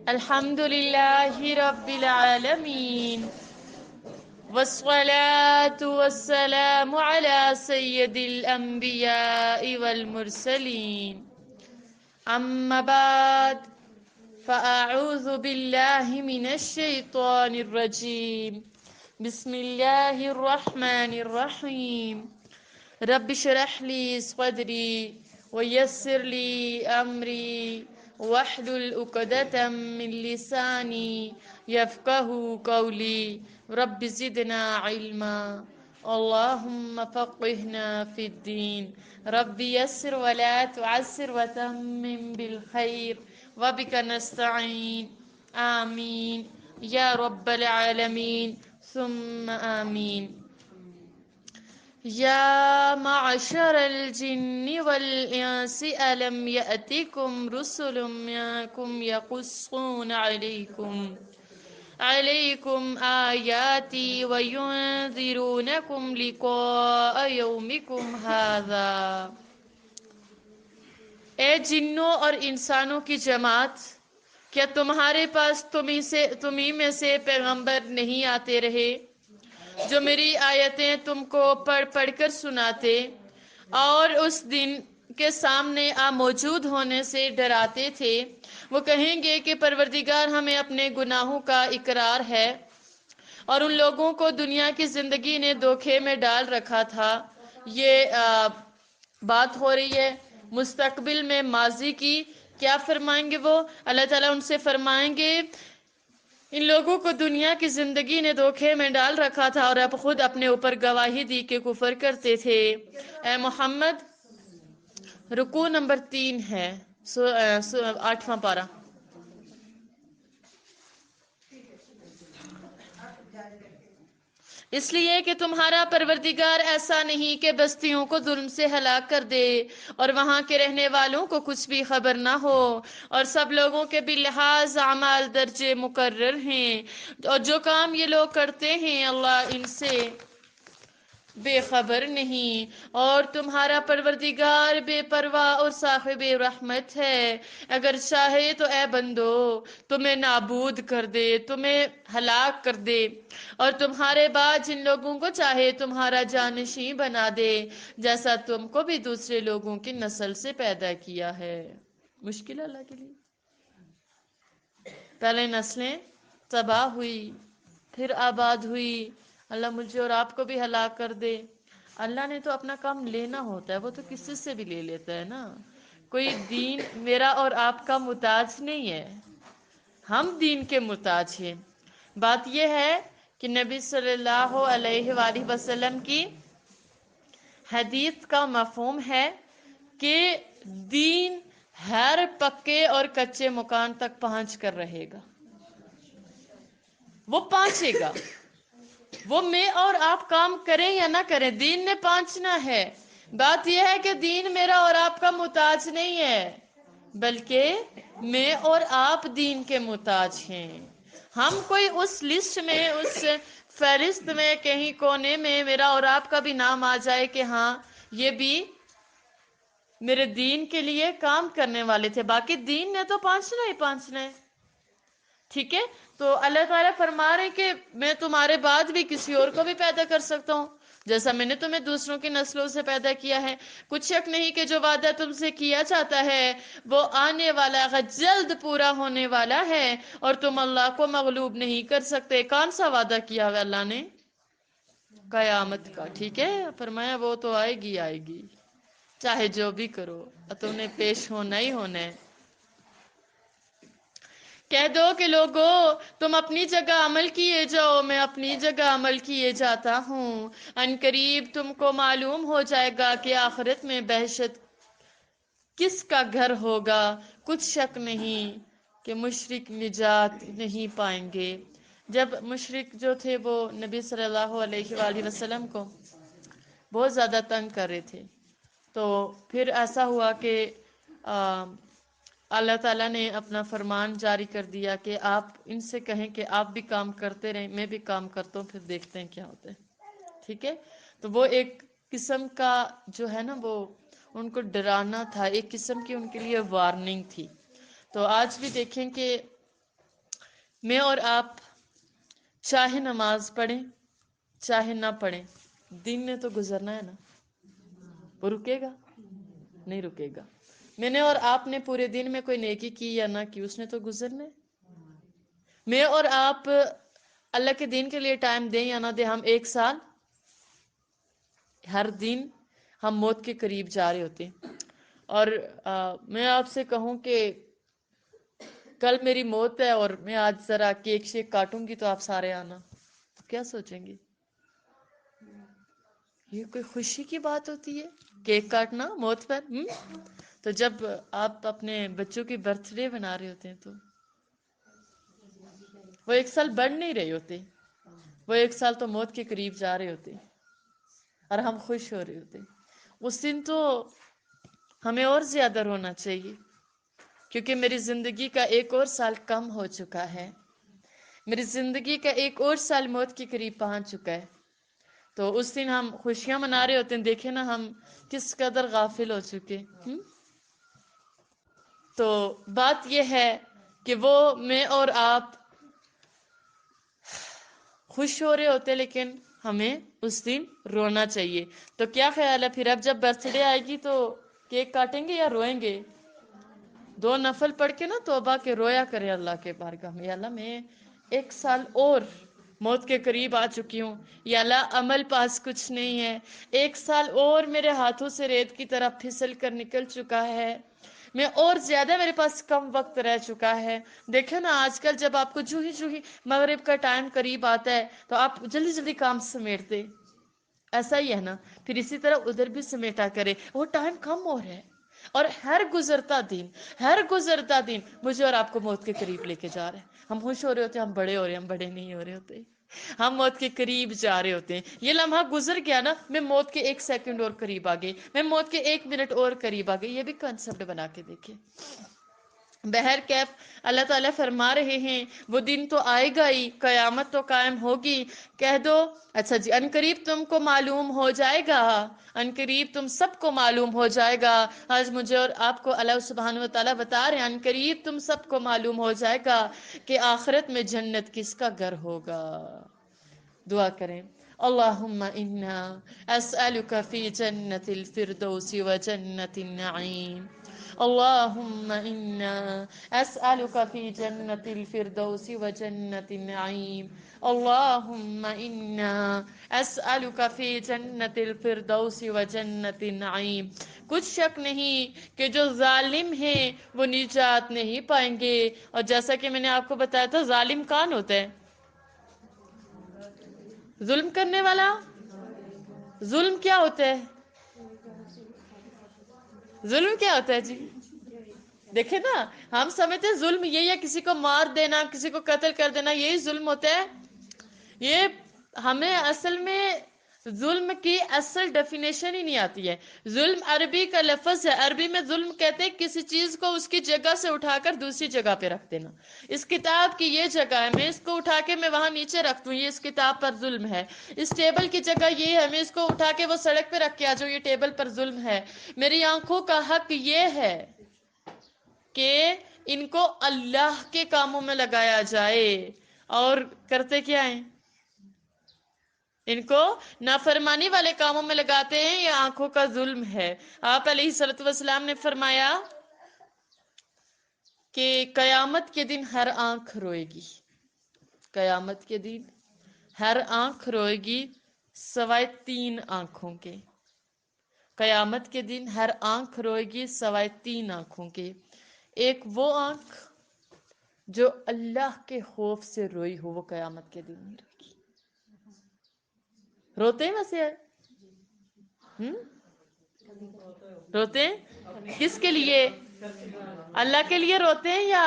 الحمدللہ رب العالمین والصلاة والسلام على سید الانبیاء والمرسلین اما بعد فاعوذ باللہ من الشیطان الرجیم بسم اللہ الرحمن الرحیم رب اشرح لی صدری ویسر لی امری واحلل عقدۃ من لسانی یفقهوا قولی رب زدنا علما اللهم فقهنا في الدين رب يسر ولا تعسر وتمم بالخير وبك نستعين آمين يا رب العالمين ثم آمين يا معشر الجن والإنس ألم يأتكم رسل منكم يقصون عليكم آياتي وينذرونكم لقاء يومكم هذا۔ اے جنوں اور انسانوں کی جماعت، کیا تمہارے پاس تمہیں میں سے پیغمبر نہیں آتے رہے جو میری آیتیں تم کو پڑھ پڑھ کر سناتے اور اس دن کے سامنے موجود ہونے سے ڈراتے تھے؟ وہ کہیں گے کہ پروردگار ہمیں اپنے گناہوں کا اقرار ہے اور ان لوگوں کو دنیا کی زندگی نے دھوکے میں ڈال رکھا تھا۔ یہ بات ہو رہی ہے مستقبل میں ماضی کی۔ کیا فرمائیں گے وہ؟ اللہ تعالیٰ ان سے فرمائیں گے ان لوگوں کو دنیا کی زندگی نے دھوکے میں ڈال رکھا تھا اور اب خود اپنے اوپر گواہی دی کہ کفر کرتے تھے۔ اے محمد، رکوع نمبر 3 ہے، 8واں پارہ۔ اس لیے کہ تمہارا پروردگار ایسا نہیں کہ بستیوں کو ظلم سے ہلاک کر دے اور وہاں کے رہنے والوں کو کچھ بھی خبر نہ ہو، اور سب لوگوں کے بلحاظ اعمال درجے مقرر ہیں، اور جو کام یہ لوگ کرتے ہیں اللہ ان سے بے خبر نہیں، اور تمہارا پروردگار بے پرواہ اور صاحب رحمت ہے۔ اگر چاہے تو اے بندو تمہیں نابود کر دے، تمہیں ہلاک کر دے، اور تمہارے بعد جن لوگوں کو چاہے تمہارا جانشین بنا دے، جیسا تم کو بھی دوسرے لوگوں کی نسل سے پیدا کیا ہے۔ مشکل اللہ کے لیے؟ پہلے نسلیں تباہ ہوئی، پھر آباد ہوئی، اللہ مجھے اور آپ کو بھی ہلاک کر دے۔ اللہ نے تو اپنا کام لینا ہوتا ہے، وہ تو کسی سے بھی لے لیتا ہے نا۔ کوئی دین میرا اور آپ کا محتاج نہیں ہے، ہم دین کے محتاج ہیں۔ بات یہ ہے کہ نبی صلی اللہ علیہ وآلہ وسلم کی حدیث کا مفہوم ہے کہ دین ہر پکے اور کچے مکان تک پہنچ کر رہے گا، وہ پہنچے گا۔ وہ میں اور آپ کام کریں یا نہ کریں، دین نے پہنچنا ہے۔ بات یہ ہے کہ دین میرا اور آپ کا محتاج نہیں ہے، بلکہ میں اور آپ دین کے محتاج ہیں۔ ہم کوئی اس لسٹ میں، اس فہرست میں کہیں کونے میں میرا اور آپ کا بھی نام آ جائے کہ ہاں یہ بھی میرے دین کے لیے کام کرنے والے تھے، باقی دین نے تو پہنچنا ہی پہنچنا ہے۔ ٹھیک ہے؟ تو اللہ تعالیٰ فرما رہے کہ میں تمہارے بعد بھی کسی اور کو بھی پیدا کر سکتا ہوں، جیسا میں نے تمہیں دوسروں کی نسلوں سے پیدا کیا ہے۔ کچھ شک نہیں کہ جو وعدہ تم سے کیا جاتا ہے وہ آنے والا ہے، جلد پورا ہونے والا ہے، اور تم اللہ کو مغلوب نہیں کر سکتے۔ کون سا وعدہ کیا ہے اللہ نے؟ قیامت کا۔ ٹھیک ہے؟ فرمایا وہ تو آئے گی چاہے جو بھی کرو، تم نے پیش ہونا ہی ہونا ہے۔ کہہ دو کہ لوگو تم اپنی جگہ عمل کیے جاؤ، میں اپنی جگہ عمل کیے جاتا ہوں۔ ان قریب تم کو معلوم ہو جائے گا کہ آخرت میں بہشت کس کا گھر ہوگا۔ کچھ شک نہیں کہ مشرک نجات نہیں پائیں گے۔ جب مشرک جو تھے وہ نبی صلی اللہ علیہ وآلہ وسلم کو بہت زیادہ تنگ کر رہے تھے، تو پھر ایسا ہوا کہ اللہ تعالیٰ نے اپنا فرمان جاری کر دیا کہ آپ ان سے کہیں کہ آپ بھی کام کرتے رہیں، میں بھی کام کرتا ہوں، پھر دیکھتے ہیں کیا ہوتا ہے۔ ٹھیک ہے؟ تو وہ ایک قسم کا جو ہے نا، وہ ان کو ڈرانا تھا، ایک قسم کی ان کے لیے وارننگ تھی۔ تو آج بھی دیکھیں کہ میں اور آپ چاہے نماز پڑھیں چاہے نہ پڑھیں، دن نے تو گزرنا ہے نا، وہ رکے گا؟ نہیں رکے گا۔ میں نے اور آپ نے پورے دن میں کوئی نیکی کی یا نہ کی، اس نے تو گزرنا ہے۔ میں اور آپ اللہ کے دین کے لیے ٹائم دیں یا نہ دیں، ہم ایک سال ہر دن ہم موت کے قریب جا رہے ہوتے ہیں۔ اور میں آپ سے کہوں کہ کل میری موت ہے اور میں آج ذرا کیک شیک کاٹوں گی تو آپ سارے آنا، کیا سوچیں گے؟ یہ کوئی خوشی کی بات ہوتی ہے کیک کاٹنا موت پر؟ تو جب آپ اپنے بچوں کی برتھ ڈے بنا رہے ہوتے ہیں تو وہ ایک سال بڑھ نہیں رہے ہوتے، وہ ایک سال تو موت کے قریب جا رہے ہوتے اور ہم خوش ہو رہے ہوتے۔ اس دن تو ہمیں اور زیادہ رونا چاہیے، کیونکہ میری زندگی کا ایک اور سال کم ہو چکا ہے، میری زندگی کا ایک اور سال موت کے قریب پہنچ چکا ہے۔ تو اس دن ہم خوشیاں منا رہے ہوتے ہیں، دیکھیں نا ہم کس قدر غافل ہو چکے۔ تو بات یہ ہے کہ وہ میں اور آپ خوش ہو رہے ہوتے، لیکن ہمیں اس دن رونا چاہیے۔ تو کیا خیال ہے پھر اب جب برتھ ڈے آئے گی تو کیک کاٹیں گے یا روئیں گے؟ 2 نفل پڑھ کے نا توبہ کے رویا کرے اللہ کے بارگاہ میں، یا اللہ میں ایک سال اور موت کے قریب آ چکی ہوں، یا اللہ عمل پاس کچھ نہیں ہے، ایک سال اور میرے ہاتھوں سے ریت کی طرح پھسل کر نکل چکا ہے، میں اور زیادہ میرے پاس کم وقت رہ چکا ہے۔ دیکھیں نا آج کل جب آپ کو جو ہی مغرب کا ٹائم قریب آتا ہے تو آپ جلدی جلدی کام سمیٹتے، ایسا ہی ہے نا؟ پھر اسی طرح ادھر بھی سمیٹا کرے، وہ ٹائم کم ہو رہا ہے اور ہر گزرتا دن مجھے اور آپ کو موت کے قریب لے کے جا رہے ہیں۔ ہم خوش ہو رہے ہوتے ہیں، ہم بڑے ہو رہے ہیں، ہم بڑے نہیں ہو رہے ہوتے، ہم موت کے قریب جا رہے ہوتے ہیں۔ یہ لمحہ گزر گیا نا، میں موت کے 1 سیکنڈ اور قریب آ گئی، میں موت کے 1 منٹ اور قریب آ گئی۔ یہ بھی کنسپٹ بنا کے دیکھیں۔ بہرکیف اللہ تعالیٰ فرما رہے ہیں وہ دن تو آئے گا ہی، قیامت تو قائم ہوگی، کہہ دو اچھا جی ان قریب تم کو معلوم ہو جائے گا، ان قریب تم سب کو معلوم ہو جائے گا۔ آج مجھے اور آپ کو اللہ سبحانہ وتعالیٰ بتا رہے ہیں ان قریب تم سب کو معلوم ہو جائے گا کہ آخرت میں جنت کس کا گھر ہوگا۔ دعا کریں، اللہم انا اسألک فی جنت الفردوس و جنت النعیم، اللہم انا اسألک فی جنت الفردوس و جنت النعیم، اللہم انا اسألک فی جنت الفردوس و جنت النعیم۔ کچھ شک نہیں کہ جو ظالم ہیں وہ نجات نہیں پائیں گے۔ اور جیسا کہ میں نے آپ کو بتایا تھا ظالم کون ہوتا ہے؟ ظلم کرنے والا۔ ظلم کیا ہوتا ہے؟ ظلم کیا ہوتا ہے جی؟ دیکھیں نا ہم سمجھتے ہیں ظلم یہ ہے کسی کو مار دینا، کسی کو قتل کر دینا، یہی ظلم ہوتا ہے۔ یہ ہمیں اصل میں ظلم کی اصل ڈیفینیشن ہی نہیں آتی ہے۔ ظلم عربی کا لفظ ہے، عربی میں ظلم کہتے ہیں کسی چیز کو اس کی جگہ سے اٹھا کر دوسری جگہ پہ رکھ دینا۔ اس کتاب کی یہ جگہ ہے، میں اس کو اٹھا کے میں وہاں نیچے رکھ دوں، یہ اس کتاب پر ظلم ہے۔ اس ٹیبل کی جگہ یہ ہے، میں اس کو اٹھا کے وہ سڑک پہ رکھ کے آ جاؤں، یہ ٹیبل پر ظلم ہے۔ میری آنکھوں کا حق یہ ہے کہ ان کو اللہ کے کاموں میں لگایا جائے، اور کرتے کیا ہیں؟ ان کو نافرمانی والے کاموں میں لگاتے ہیں، یہ آنکھوں کا ظلم ہے۔ آپ علیہ الصلوۃ والسلام نے فرمایا کہ قیامت کے دن ہر آنکھ روئے گی، قیامت کے دن ہر آنکھ روئے گی سوائے 3 آنکھوں کے۔ قیامت کے دن ہر آنکھ روئے گی سوائے 3 آنکھوں کے۔ ایک وہ آنکھ جو اللہ کے خوف سے روئی ہو، وہ قیامت کے دن نہیں روئے گی۔ روتے ہیں ویسے؟ روتے ہیں کس کے لیے؟ اللہ کے لیے روتے ہیں یا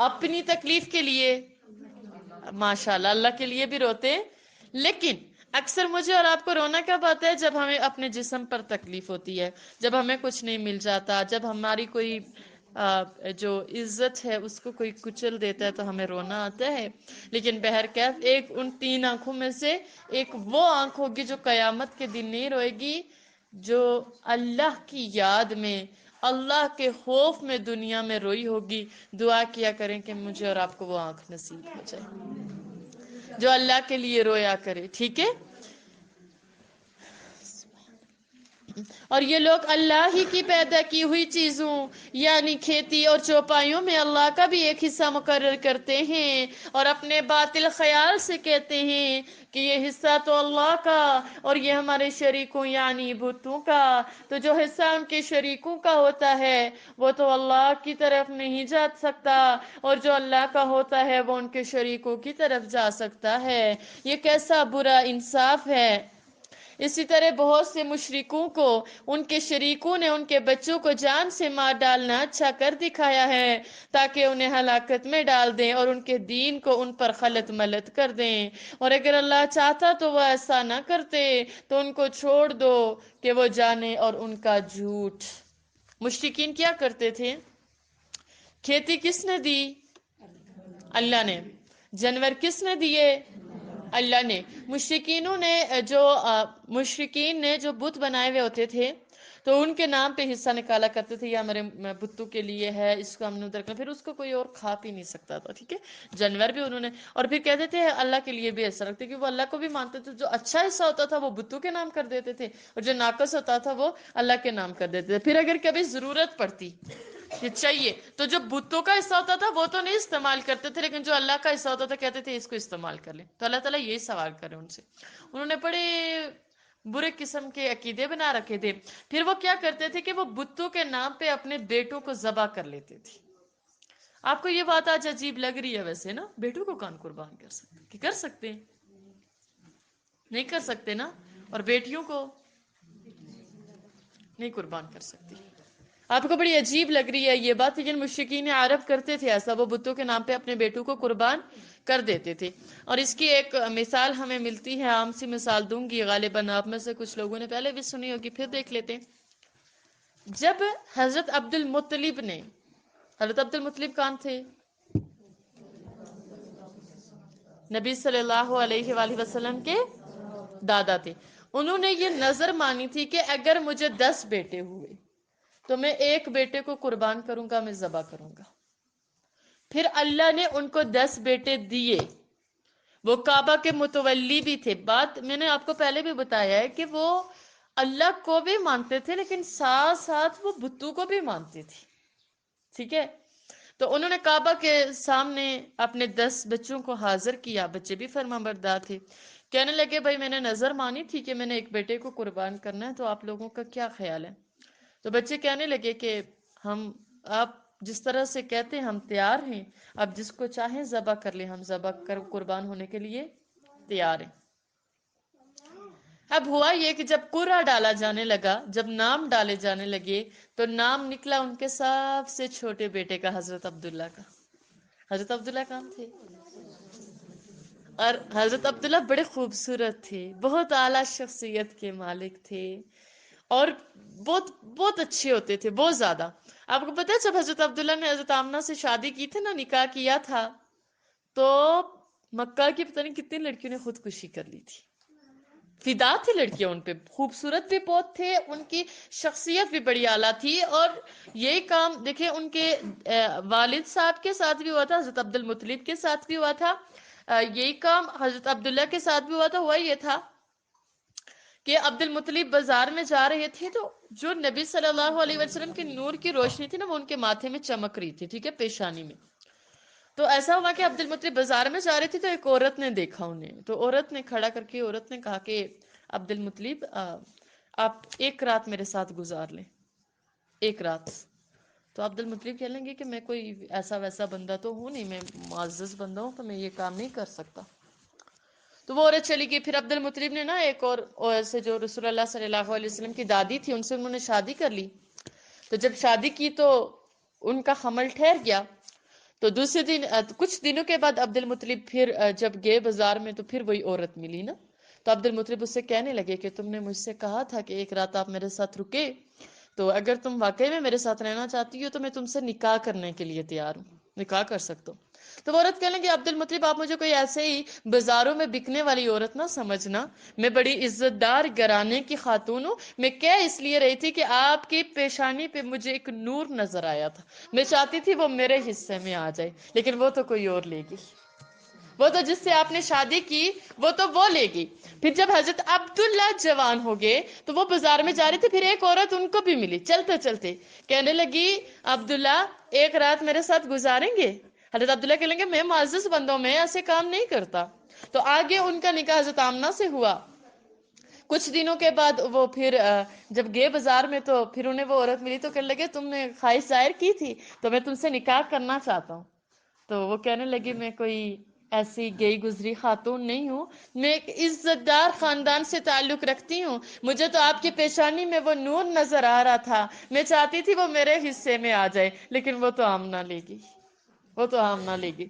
اپنی تکلیف کے لیے؟ ماشاءاللہ اللہ کے لیے بھی روتے ہیں، لیکن اکثر مجھے اور آپ کو رونا کب آتا ہے؟ جب ہمیں اپنے جسم پر تکلیف ہوتی ہے، جب ہمیں کچھ نہیں مل جاتا، جب ہماری کوئی جو عزت ہے اس کو کوئی کچل دیتا ہے تو ہمیں رونا آتا ہے۔ لیکن بہرکیف ایک ان 3 آنکھوں میں سے ایک وہ آنکھ ہوگی جو قیامت کے دن نہیں روئے گی، جو اللہ کی یاد میں، اللہ کے خوف میں دنیا میں روئی ہوگی. دعا کیا کریں کہ مجھے اور آپ کو وہ آنکھ نصیب ہو جائے جو اللہ کے لیے رویا کرے. ٹھیک ہے. اور یہ لوگ اللہ ہی کی پیدا کی ہوئی چیزوں یعنی کھیتی اور چوپایوں میں اللہ کا بھی ایک حصہ مقرر کرتے ہیں اور اپنے باطل خیال سے کہتے ہیں کہ یہ حصہ تو اللہ کا اور یہ ہمارے شریکوں یعنی بتوں کا. تو جو حصہ ان کے شریکوں کا ہوتا ہے وہ تو اللہ کی طرف نہیں جا سکتا اور جو اللہ کا ہوتا ہے وہ ان کے شریکوں کی طرف جا سکتا ہے. یہ کیسا برا انصاف ہے. اسی طرح بہت سے مشرکوں کو ان کے شریکوں نے ان کے بچوں کو جان سے مار ڈالنا اچھا کر دکھایا ہے تاکہ انہیں ہلاکت میں ڈال دیں اور ان کے دین کو ان پر خلط ملط کر دیں. اور اگر اللہ چاہتا تو وہ ایسا نہ کرتے تو ان کو چھوڑ دو کہ وہ جانے اور ان کا جھوٹ. مشرکین کیا کرتے تھے؟ کھیتی کس نے دی؟ اللہ نے. جانور کس نے دیے؟ اللہ نے. مشرکین نے جو بت بنائے ہوئے ہوتے تھے تو ان کے نام پہ حصہ نکالا کرتے تھے. یہ ہمارے بتوں کے لیے ہے، اس کو ہم نے ادھر کرنا، پھر اس کو کوئی اور کھا پی نہیں سکتا تھا. ٹھیک ہے. جانور بھی انہوں نے، اور پھر کہتے تھے اللہ کے لیے بھی ایسا رکھتے کہ وہ اللہ کو بھی مانتے تھے. جو اچھا حصہ ہوتا تھا وہ بتوں کے نام کر دیتے تھے اور جو ناقص ہوتا تھا وہ اللہ کے نام کر دیتے تھے. پھر اگر کبھی ضرورت پڑتی یہ چاہیے تو جو بتوں کا حصہ ہوتا تھا وہ تو نہیں استعمال کرتے تھے، لیکن جو اللہ کا حصہ ہوتا تھا کہتے تھے اس کو استعمال کر لیں. تو اللہ تعالیٰ یہی سوال کرے ان سے. انہوں نے بڑے برے قسم کے عقیدے بنا رکھے تھے. پھر وہ کیا کرتے تھے کہ وہ بتوں کے نام پہ اپنے بیٹوں کو ذبح کر لیتے تھے. آپ کو یہ بات آج عجیب لگ رہی ہے ویسے نا، بیٹوں کو کون قربان کر سکتے کہ کر سکتے ہیں؟ نہیں کر سکتے نا. اور بیٹیوں کو نہیں قربان کر سکتے. آپ کو بڑی عجیب لگ رہی ہے یہ بات، لیکن مشرکین عرب کرتے تھے ایسا. وہ بتوں کے نام پہ اپنے بیٹوں کو قربان کر دیتے تھے. اور اس کی ایک مثال ہمیں ملتی ہے، عام سی مثال دوں گی، غالباً آپ میں سے کچھ لوگوں نے پہلے بھی سنی ہوگی، پھر دیکھ لیتے. جب حضرت عبد المطلب نے، حضرت عبد المطلب کون تھے؟ نبی صلی اللہ علیہ وآلہ وسلم کے دادا تھے. انہوں نے یہ نظر مانی تھی کہ اگر مجھے 10 بیٹے ہوئے تو میں ایک بیٹے کو قربان کروں گا، میں ذبح کروں گا. پھر اللہ نے ان کو 10 بیٹے دیے. وہ کعبہ کے متولی بھی تھے. بات میں نے آپ کو پہلے بھی بتایا ہے کہ وہ اللہ کو بھی مانتے تھے لیکن ساتھ ساتھ وہ بتوں کو بھی مانتے تھے. ٹھیک ہے. تو انہوں نے کعبہ کے سامنے اپنے 10 بچوں کو حاضر کیا. بچے بھی فرمانبردار تھے. کہنے لگے بھائی میں نے نظر مانی تھی کہ میں نے ایک بیٹے کو قربان کرنا ہے، تو آپ لوگوں کا کیا خیال ہے؟ تو بچے کہنے لگے کہ آپ جس طرح سے کہتے ہیں ہم تیار ہیں، اب جس کو چاہیں ذبح کر لیں، ہم ذبح کر قربان ہونے کے لیے تیار ہیں. اب ہوا یہ کہ جب قرعہ ڈالا جانے لگا، جب نام ڈالے جانے لگے، تو نام نکلا ان کے سب سے چھوٹے بیٹے کا، حضرت عبداللہ کا. حضرت عبداللہ کون تھے؟ اور حضرت عبداللہ بڑے خوبصورت تھے، بہت اعلیٰ شخصیت کے مالک تھے اور بہت بہت اچھے ہوتے تھے، بہت زیادہ. آپ کو پتا ہے جب حضرت عبداللہ نے حضرت آمنہ سے شادی کی تھی نا، نکاح کیا تھا، تو مکہ کی پتہ نہیں کتنی لڑکیوں نے خودکشی کر لی تھی. فدا تھی لڑکیاں ان پہ، خوبصورت بھی بہت تھے، ان کی شخصیت بھی بڑی اعلیٰ تھی. اور یہی کام دیکھیں ان کے والد صاحب کے ساتھ بھی ہوا تھا، حضرت عبد المطلب کے ساتھ بھی ہوا تھا. یہی کام حضرت عبداللہ کے ساتھ بھی ہوا تھا. ہوا یہ تھا کہ عبد المطلب بازار میں جا رہے تھے، تو جو نبی صلی اللہ علیہ وسلم کی نور کی روشنی تھی نا، وہ ان کے ماتھے میں چمک رہی تھی. ٹھیک ہے، پیشانی میں. تو ایسا ہوا کہ عبد المطلب بازار میں جا رہے تھے تو ایک عورت نے دیکھا انہیں. تو عورت نے کھڑا کر کے عورت نے کہا کہ عبد المطلب آپ ایک رات میرے ساتھ گزار لیں، ایک رات. تو عبد المطلب کہہ لیں گے کہ میں کوئی ایسا ویسا بندہ تو ہوں نہیں، میں معزز بندہ ہوں، تو میں یہ کام نہیں کر سکتا. تو وہ عورت چلی گئی. پھر عبد المطلب نے نا ایک اور سے جو رسول اللہ صلی اللہ علیہ وسلم کی دادی تھی، ان سے انہوں نے شادی کر لی. تو جب شادی کی تو ان کا حمل ٹھہر گیا. تو دوسرے دن کچھ دنوں کے بعد عبد المطلب پھر جب گئے بازار میں تو پھر وہی عورت ملی نا. تو عبد المطلب اس سے کہنے لگے کہ تم نے مجھ سے کہا تھا کہ ایک رات آپ میرے ساتھ رکے، تو اگر تم واقعی میں میرے ساتھ رہنا چاہتی ہو تو میں تم سے نکاح کرنے کے لیے تیار ہوں، نکاح کر سکتا ہوں. تو وہ عورت کہنے لگی عبد المطلب آپ مجھے کوئی ایسے ہی بازاروں میں بکنے والی عورت نہ سمجھنا، میں بڑی عزت دار گھرانے کی خاتون ہوں، میں کہہ اس لیے رہی تھی کہ آپ کی پیشانی پہ مجھے ایک نور نظر آیا تھا، میں چاہتی تھی وہ میرے حصے میں آ جائے، لیکن وہ تو کوئی اور لے گی، وہ تو جس سے آپ نے شادی کی وہ تو وہ لے گی۔ پھر جب حضرت عبداللہ جوان ہو گئے تو وہ بازار میں جا رہے تھے، پھر ایک عورت ان کو بھی ملی چلتے چلتے، کہنے لگی عبداللہ ایک رات میرے ساتھ گزاریں گے؟ حضرت عبداللہ کہنے لگے میں معزز بندوں میں ایسے کام نہیں کرتا۔ تو آگے ان کا نکاح حضرت آمنہ سے ہوا۔ کچھ دنوں کے بعد وہ پھر جب گئے بازار میں تو پھر انہیں وہ عورت ملی تو کہنے لگے تم نے خواہش ظاہر کی تھی تو میں تم سے نکاح کرنا چاہتا ہوں۔ تو وہ کہنے لگی میں کوئی ایسی گئی گزری خاتون نہیں ہوں، میں ایک عزت دار خاندان سے تعلق رکھتی ہوں، مجھے تو آپ کی پیشانی میں وہ نور نظر آ رہا تھا، میں چاہتی تھی وہ میرے حصے میں آ جائے، لیکن وہ تو آمنہ لے گی، وہ تو آمنہ لے گی۔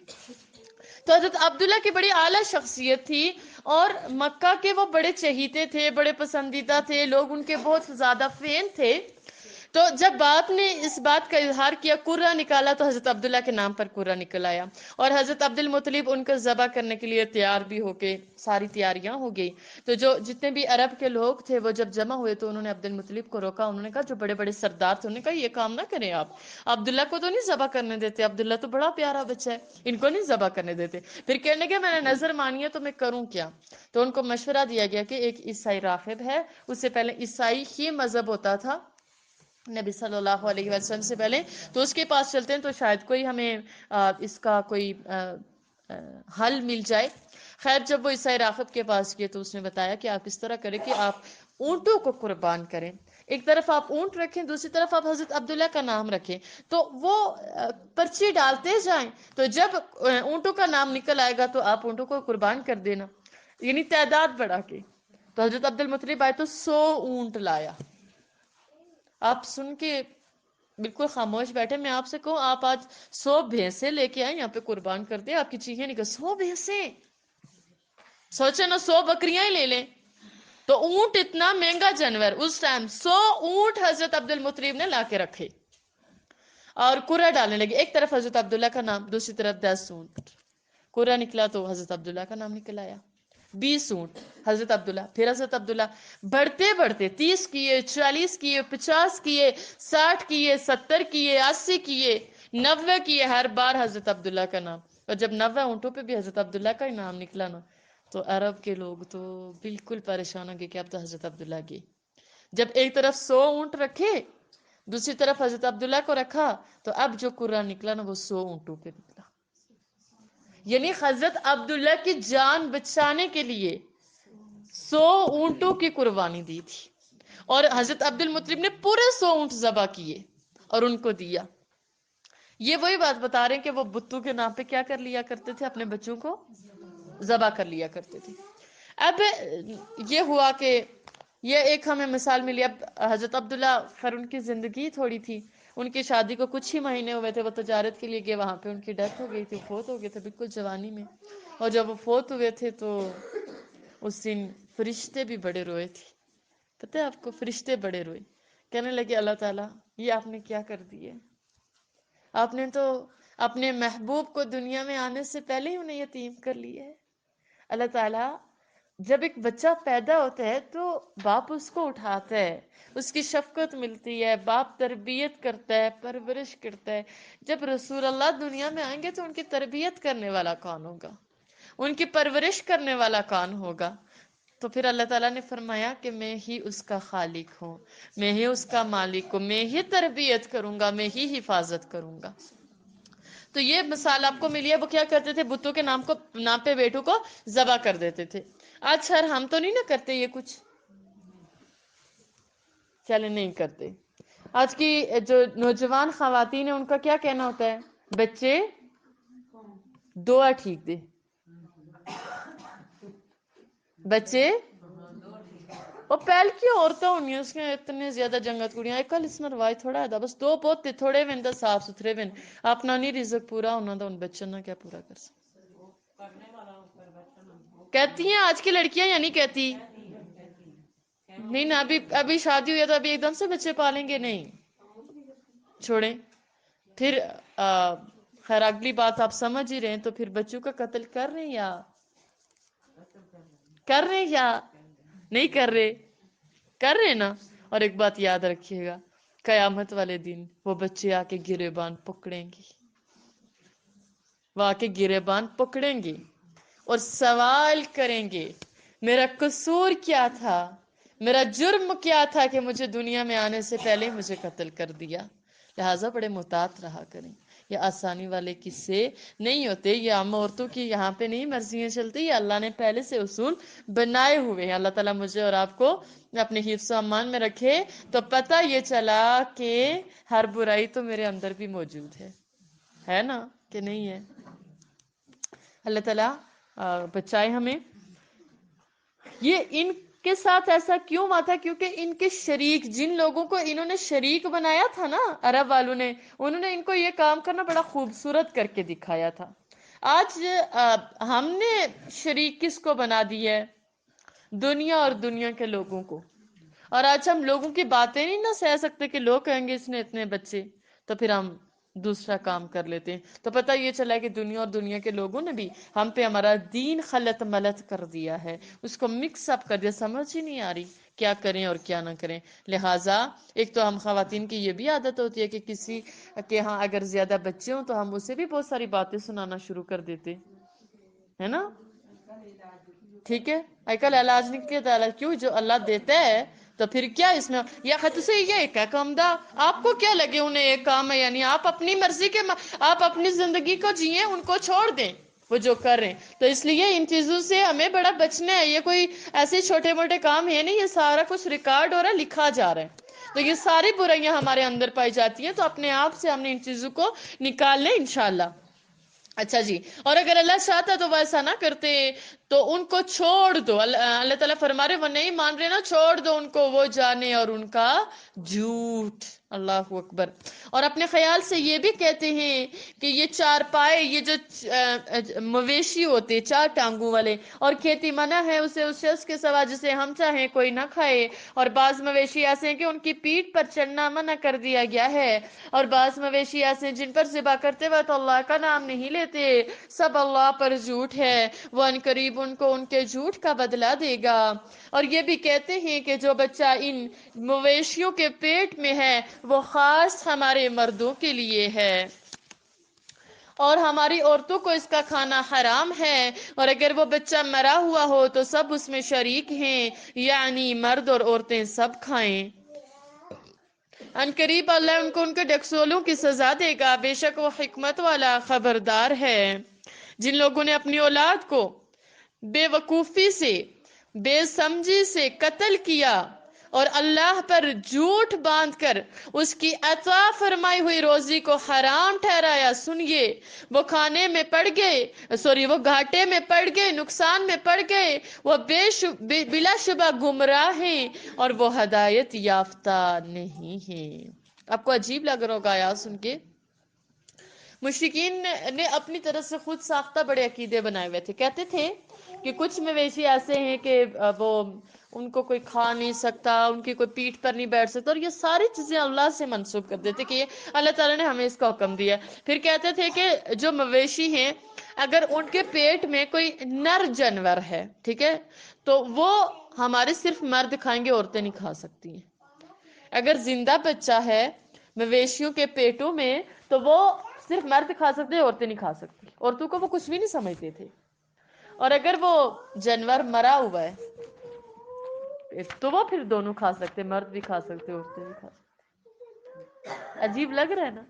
تو حضرت عبداللہ کی بڑی اعلیٰ شخصیت تھی اور مکہ کے وہ بڑے چہیتے تھے، بڑے پسندیدہ تھے، لوگ ان کے بہت زیادہ فین تھے۔ تو جب باپ نے اس بات کا اظہار کیا، قرہ نکالا، تو حضرت عبداللہ کے نام پر قرہ نکل آیا، اور حضرت عبد المطلب ان کو ذبح کرنے کے لیے تیار بھی ہو کے ساری تیاریاں ہو گئی۔ تو جو جتنے بھی عرب کے لوگ تھے وہ جب جمع ہوئے تو انہوں نے عبد المطلب کو روکا، انہوں نے کہا جو بڑے بڑے سردار تھے انہوں نے کہا یہ کام نہ کریں آپ، عبداللہ کو تو نہیں ذبح کرنے دیتے، عبداللہ تو بڑا پیارا بچہ ہے، ان کو نہیں ذبح کرنے دیتے۔ پھر کہنے لگے میں نے نظر مانی ہے تو میں کروں کیا؟ تو ان کو مشورہ دیا گیا کہ ایک عیسائی راغب ہے، اس سے پہلے عیسائی ہی مذہب ہوتا تھا نبی صلی اللہ علیہ وسلم سے پہلے، تو اس کے پاس چلتے ہیں تو شاید کوئی ہمیں اس کا کوئی حل مل جائے۔ خیر جب وہ عیسائی راغب کے پاس گئے تو اس نے بتایا کہ آپ اس طرح کریں کہ آپ اونٹوں کو قربان کریں، ایک طرف آپ اونٹ رکھیں، دوسری طرف آپ حضرت عبداللہ کا نام رکھیں، تو وہ پرچی ڈالتے جائیں، تو جب اونٹوں کا نام نکل آئے گا تو آپ اونٹوں کو قربان کر دینا، یعنی تعداد بڑھا کے۔ تو حضرت عبد المطلب آئے تو 100 اونٹ لایا۔ آپ سن کے بالکل خاموش بیٹھے، میں آپ سے کہوں آپ آج 100 بھینسیں لے کے آئے یہاں پہ قربان کر دیں، آپ کی چیخیں نکل 100 بھینسیں، سوچے نا 100 بکریاں ہی لے لیں۔ تو اونٹ اتنا مہنگا جانور، اس ٹائم 100 اونٹ حضرت عبد المطلب نے لا کے رکھے اور قرہ ڈالنے لگے، ایک طرف حضرت عبداللہ کا نام، دوسری طرف 10 اونٹ۔ قرہ نکلا تو حضرت عبداللہ کا نام نکل آیا، 20 اونٹ حضرت عبداللہ، پھر حضرت عبداللہ، بڑھتے بڑھتے 30 کیے، 40 کیے، 50 کیے، 60 کیے، 70 کیے، 80 کیے، 90 کیے، ہر بار حضرت عبداللہ کا نام۔ اور جب 90 اونٹوں پہ بھی حضرت عبداللہ کا ہی نام نکلا نا تو عرب کے لوگ تو بالکل پریشان ہو گئے کہ اب تو حضرت عبداللہ کی، جب ایک طرف 100 اونٹ رکھے دوسری طرف حضرت عبداللہ کو رکھا تو اب جو قرہ نکلا نا وہ 100 اونٹوں پہ نکلا، یعنی حضرت عبداللہ کی جان بچانے کے لیے 100 اونٹوں کی قربانی دی تھی، اور حضرت عبد المطلب نے پورے 100 اونٹ ذبح کیے اور ان کو دیا۔ یہ وہی بات بتا رہے ہیں کہ وہ بتوں کے نام پہ کیا کر لیا کرتے تھے، اپنے بچوں کو ذبح کر لیا کرتے تھے۔ اب یہ ہوا کہ یہ ایک ہمیں مثال ملی۔ اب حضرت عبداللہ خیر ان کی زندگی تھوڑی تھی، ان کی شادی کو کچھ ہی مہینے ہوئے تھے، وہ تجارت کے لیے گئے، وہاں پہ ان کی ڈیتھ ہو گئی تھی، فوت ہو گئے تھے بالکل جوانی میں، اور جب وہ فوت ہوئے تھے تو اس دن فرشتے بھی بڑے روئے تھے، پتہ ہے آپ کو فرشتے بڑے روئے، کہنے لگے اللہ تعالیٰ یہ آپ نے کیا کر دیے، آپ نے تو اپنے محبوب کو دنیا میں آنے سے پہلے ہی انہیں یتیم کر لیا ہے۔ اللہ تعالیٰ جب ایک بچہ پیدا ہوتا ہے تو باپ اس کو اٹھاتا ہے، اس کی شفقت ملتی ہے، باپ تربیت کرتا ہے، پرورش کرتا ہے، جب رسول اللہ دنیا میں آئیں گے تو ان کی تربیت کرنے والا کون ہوگا، ان کی پرورش کرنے والا کون ہوگا؟ تو پھر اللہ تعالیٰ نے فرمایا کہ میں ہی اس کا خالق ہوں، میں ہی اس کا مالک ہوں، میں ہی تربیت کروں گا، میں ہی حفاظت کروں گا۔ تو یہ مثال آپ کو ملی ہے، وہ کیا کرتے تھے، بتوں کے نام پہ بیٹوں کو ذبح کر دیتے تھے۔ آج خیر ہم تو نہیں نہ کرتے یہ کچھ، چلے نہیں کرتے۔ آج کی جو نوجوان خواتین ہیں ان کا کیا کہنا ہوتا ہے، بچے دعا ٹھیک دے، بچے وہ پہل کی عورتیں ہونی اس کے اتنے زیادہ جنگت کڑیاں ایک کل اس نے رواج تھوڑا ہے بس دو پوتے تھوڑے وین دا صاف ستھرے وین اپنا نہیں رزق پورا ہونا دا ان بچوں نہ کیا پورا کر سکتے، کہتی ہیں آج کی لڑکیاں یا نہیں کہتی، نہیں نا ابھی شادی ہوئی ہے تو ابھی ایک دم سے بچے پالیں گے، نہیں چھوڑیں۔ پھر خیر اگلی بات آپ سمجھ ہی رہے ہیں، تو پھر بچوں کا قتل کر رہے ہیں یا نہیں کر رہے؟ کر رہے نا. اور ایک بات یاد رکھیے گا، قیامت والے دن وہ بچے آ کے گریبان پکڑیں گے، وہ آ کے گریبان پکڑیں گے اور سوال کریں گے میرا قصور کیا تھا، میرا جرم کیا تھا کہ مجھے دنیا میں آنے سے پہلے مجھے قتل کر دیا. لہٰذا بڑے محتاط رہا کریں. یہ آسانی والے قصے نہیں ہوتے، یہ عام عورتوں کی یہاں پہ نہیں مرضیاں چلتی، یہ اللہ نے پہلے سے اصول بنائے ہوئے ہیں. اللہ تعالیٰ مجھے اور آپ کو اپنے حفظ و امان میں رکھے. تو پتہ یہ چلا کہ ہر برائی تو میرے اندر بھی موجود ہے نا کہ نہیں ہے؟ اللہ تعالیٰ بچائے ہمیں. یہ ان کے ساتھ ایسا کیوں ہوا تھا؟ کیونکہ ان کے شریک، جن لوگوں کو انہوں نے شریک بنایا تھا نا عرب والوں نے، انہوں نے ان کو یہ کام کرنا بڑا خوبصورت کر کے دکھایا تھا. آج ہم نے شریک کس کو بنا دی ہے؟ دنیا اور دنیا کے لوگوں کو. اور آج ہم لوگوں کی باتیں نہیں نہ سہ سکتے کہ لوگ کہیں گے اس نے اتنے بچے، تو پھر ہم دوسرا کام کر لیتے ہیں. تو پتہ یہ چلا کہ دنیا اور دنیا کے لوگوں نے بھی ہم پہ ہمارا دین خلط ملط کر دیا ہے، اس کو مکس اپ کر دیا، سمجھ ہی نہیں آ رہی کیا کریں اور کیا نہ کریں. لہٰذا ایک تو ہم خواتین کی یہ بھی عادت ہوتی ہے کہ کسی کے ہاں اگر زیادہ بچے ہوں تو ہم اسے بھی بہت ساری باتیں سنانا شروع کر دیتے ہے نا. ٹھیک ہے، کل علاج نہیں کیا کیوں؟ جو اللہ دیتا ہے تو پھر کیا اس میں یا خط سے یہ ایک ہے کام دا. آپ کو کیا لگے انہیں ایک کام ہے، یعنی آپ اپنی مرضی کے آپ اپنی زندگی کو جئیں، ان کو چھوڑ دیں وہ جو کر رہے ہیں. تو اس لیے ان چیزوں سے ہمیں بڑا بچنا ہے. یہ کوئی ایسے چھوٹے موٹے کام ہے نہیں، یہ سارا کچھ ریکارڈ ہو رہا ہے، لکھا جا رہا ہے. تو یہ ساری برائیاں ہمارے اندر پائی جاتی ہیں، تو اپنے آپ سے ہم نے ان چیزوں کو نکال لیں انشاءاللہ. اچھا جی، اور اگر اللہ چاہتا تو وہ ایسا نہ کرتے، تو ان کو چھوڑ دو. اللہ تعالیٰ فرما رہے وہ نہیں مان رہے نا، چھوڑ دو ان کو، وہ جانے اور ان کا جھوٹ. اللہ اکبر. اور اپنے خیال سے یہ بھی کہتے ہیں کہ یہ چار پائے، یہ جو مویشی ہوتے چار ٹانگوں والے، اور کھیتی منع ہے اسے اس شخص کے سوا جسے ہم چاہیں کوئی نہ کھائے. اور بعض مویشی ایسے ہیں کہ ان کی پیٹھ پر چڑھنا منع کر دیا گیا ہے. اور بعض مویشی ایسے ہیں جن پر ذبح کرتے وقت اللہ کا نام نہیں لیتے. سب اللہ پر جھوٹ ہے، وہ ان قریب ان کو ان کے جھوٹ کا بدلہ دے گا. اور یہ بھی کہتے ہیں کہ جو بچہ ان مویشیوں کے پیٹ میں ہے وہ خاص ہمارے مردوں کے لیے ہے، اور ہماری عورتوں کو اس کا کھانا حرام ہے. اور اگر وہ بچہ مرا ہوا ہو تو سب اس میں شریک ہیں، یعنی مرد اور عورتیں سب کھائیں. ان قریب اللہ ان کو ان کے ڈکسولوں کی سزا دے گا، بے شک وہ حکمت والا خبردار ہے. جن لوگوں نے اپنی اولاد کو بے وقوفی سے، بے سمجھی سے قتل کیا اور اللہ پر جھوٹ باندھ کر اس کی عطا فرمائی ہوئی روزی کو حرام ٹھہرایا، سنیے وہ کھانے میں پڑ گئے، وہ گھاٹے میں پڑ گئے، نقصان میں پڑ گئے، وہ بلا شبہ گمراہ ہیں اور وہ ہدایت یافتہ نہیں ہیں. آپ کو عجیب لگ رہا ہوگا آیات سن کے. مشرکین نے اپنی طرف سے خود ساختہ بڑے عقیدے بنائے ہوئے تھے. کہتے تھے کہ کچھ مویشی ایسے ہیں کہ وہ ان کو کوئی کھا نہیں سکتا، ان کی کوئی پیٹھ پر نہیں بیٹھ سکتا، اور یہ ساری چیزیں اللہ سے منسوب کر دیتے کہ یہ اللہ تعالیٰ نے ہمیں اس کا حکم دیا. پھر کہتے تھے کہ جو مویشی ہیں اگر ان کے پیٹ میں کوئی نر جانور ہے، ٹھیک ہے، تو وہ ہمارے صرف مرد کھائیں گے، عورتیں نہیں کھا سکتی ہیں. اگر زندہ بچہ ہے مویشیوں کے پیٹوں میں تو وہ صرف مرد کھا سکتے ہیں، عورتیں نہیں کھا سکتی. عورتوں کو وہ کچھ بھی نہیں سمجھتے تھے. اور اگر وہ جانور مرا ہوا ہے تو وہ پھر دونوں کھا سکتے، مرد بھی کھا سکتے، عورتیں بھی کھا سکتے. عجیب لگ رہا ہے نا.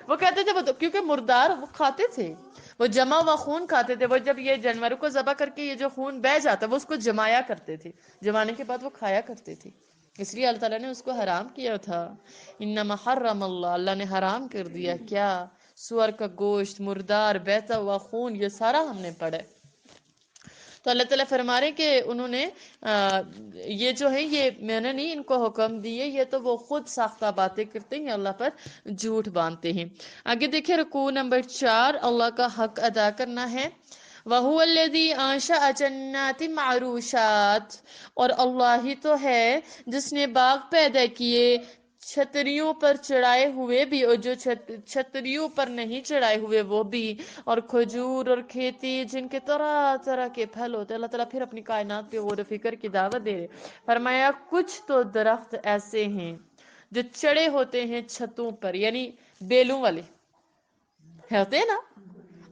وہ کہتے تھے وہ کیونکہ مردار وہ کھاتے تھے، وہ جمع ہوا خون کھاتے تھے. وہ جب یہ جانوروں کو ذبح کر کے یہ جو خون بہ جاتا وہ اس کو جمایا کرتے تھے، جمانے کے بعد وہ کھایا کرتے تھے. اس لیے اللہ تعالیٰ نے اس کو حرام کیا تھا. انما حرم اللہ نے حرام کر دیا کیا؟ سور کا گوشت، مردار، بہتا ہوا خون، یہ سارا ہم نے پڑھا ہے. تو اللہ تعالیٰ فرما رہے کہ انہوں نے یہ جو ہے یہ میں نے نہیں ان کو حکم دیے، یہ تو وہ خود ساختہ باتیں کرتے ہیں، اللہ پر جھوٹ باندھتے ہیں. آگے دیکھیں رکوع نمبر 4، اللہ کا حق ادا کرنا ہے. وَهُوَ الَّذِي أَنشَأَ جَنَّاتٍ مَعْرُوشَاتٍ، اور اللہ ہی تو ہے جس نے باغ پیدا کیے چھتریوں پر چڑھائے ہوئے بھی اور جو چھتریوں پر نہیں چڑھائے ہوئے وہ بھی، اور کھجور اور کھیتی جن کے طرح طرح کے پھل ہوتے ہیں۔ اللہ تعالیٰ پھر اپنی کائنات پہ غور و فکر کی دعوت دے رہے، فرمایا کچھ تو درخت ایسے ہیں جو چڑھے ہوتے ہیں چھتوں پر، یعنی بیلوں والے ہوتے ہیں نا،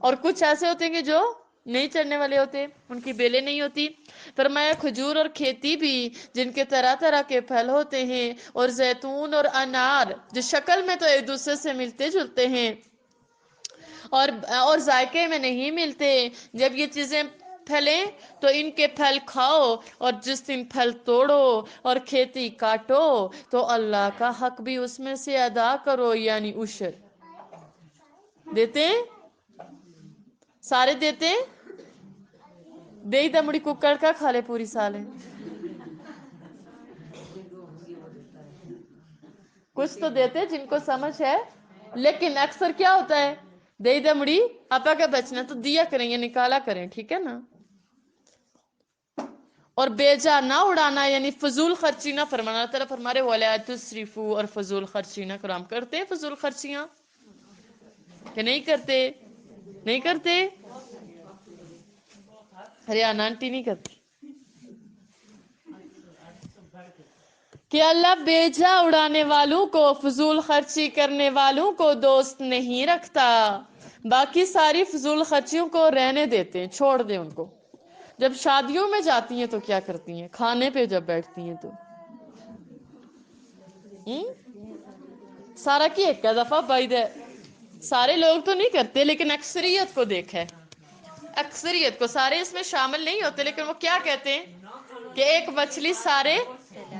اور کچھ ایسے ہوتے ہیں کہ جو نہیں چڑھنے والے ہوتے، ان کی بیلیں نہیں ہوتی۔ فرمایا کھجور اور کھیتی بھی جن کے طرح طرح کے پھل ہوتے ہیں، اور زیتون اور انار جو شکل میں تو ایک دوسرے سے ملتے جلتے ہیں اور ذائقے میں نہیں ملتے، جب یہ چیزیں پھلیں تو ان کے پھل کھاؤ، اور جس دن پھل توڑو اور کھیتی کاٹو تو اللہ کا حق بھی اس میں سے ادا کرو، یعنی عشر دیتے ہیں، سارے دیتے ہیں، دے دمڑی ککڑ کا کھا لے پوری سالیں، کچھ تو دیتے جن کو سمجھ ہے، لیکن اکثر کیا ہوتا ہے، دے دمڑی آپا کا بچنا تو دیا کریں، یہ نکالا کریں، ٹھیک ہے نا۔ اور بیجا نہ اڑانا، یعنی فضول خرچی نہ فرمانا۔ اللہ تعالیٰ فرما رہے وَلَا تُسْرِفُوا، اور فضول خرچی نہ کرو۔ ہم کرتے ہیں فضول خرچیاں کہ نہیں کرتے؟ نہیں کرتے، ہریانہ آنٹی نہیں کرتی کہ اللہ بیجا اڑانے والوں کو، فضول خرچی کرنے والوں کو دوست نہیں رکھتا، باقی ساری فضول خرچیوں کو رہنے دیتے ہیں، چھوڑ دیں ان کو۔ جب شادیوں میں جاتی ہیں تو کیا کرتی ہیں، کھانے پہ جب بیٹھتی ہیں تو سارا کی ایک دفعہ بائی سارے لوگ تو نہیں کرتے، لیکن اکثریت کو دیکھا ہے، اکثریت کو، سارے اس میں شامل نہیں ہوتے، لیکن وہ کیا کہتے ہیں کہ ایک مچھلی سارے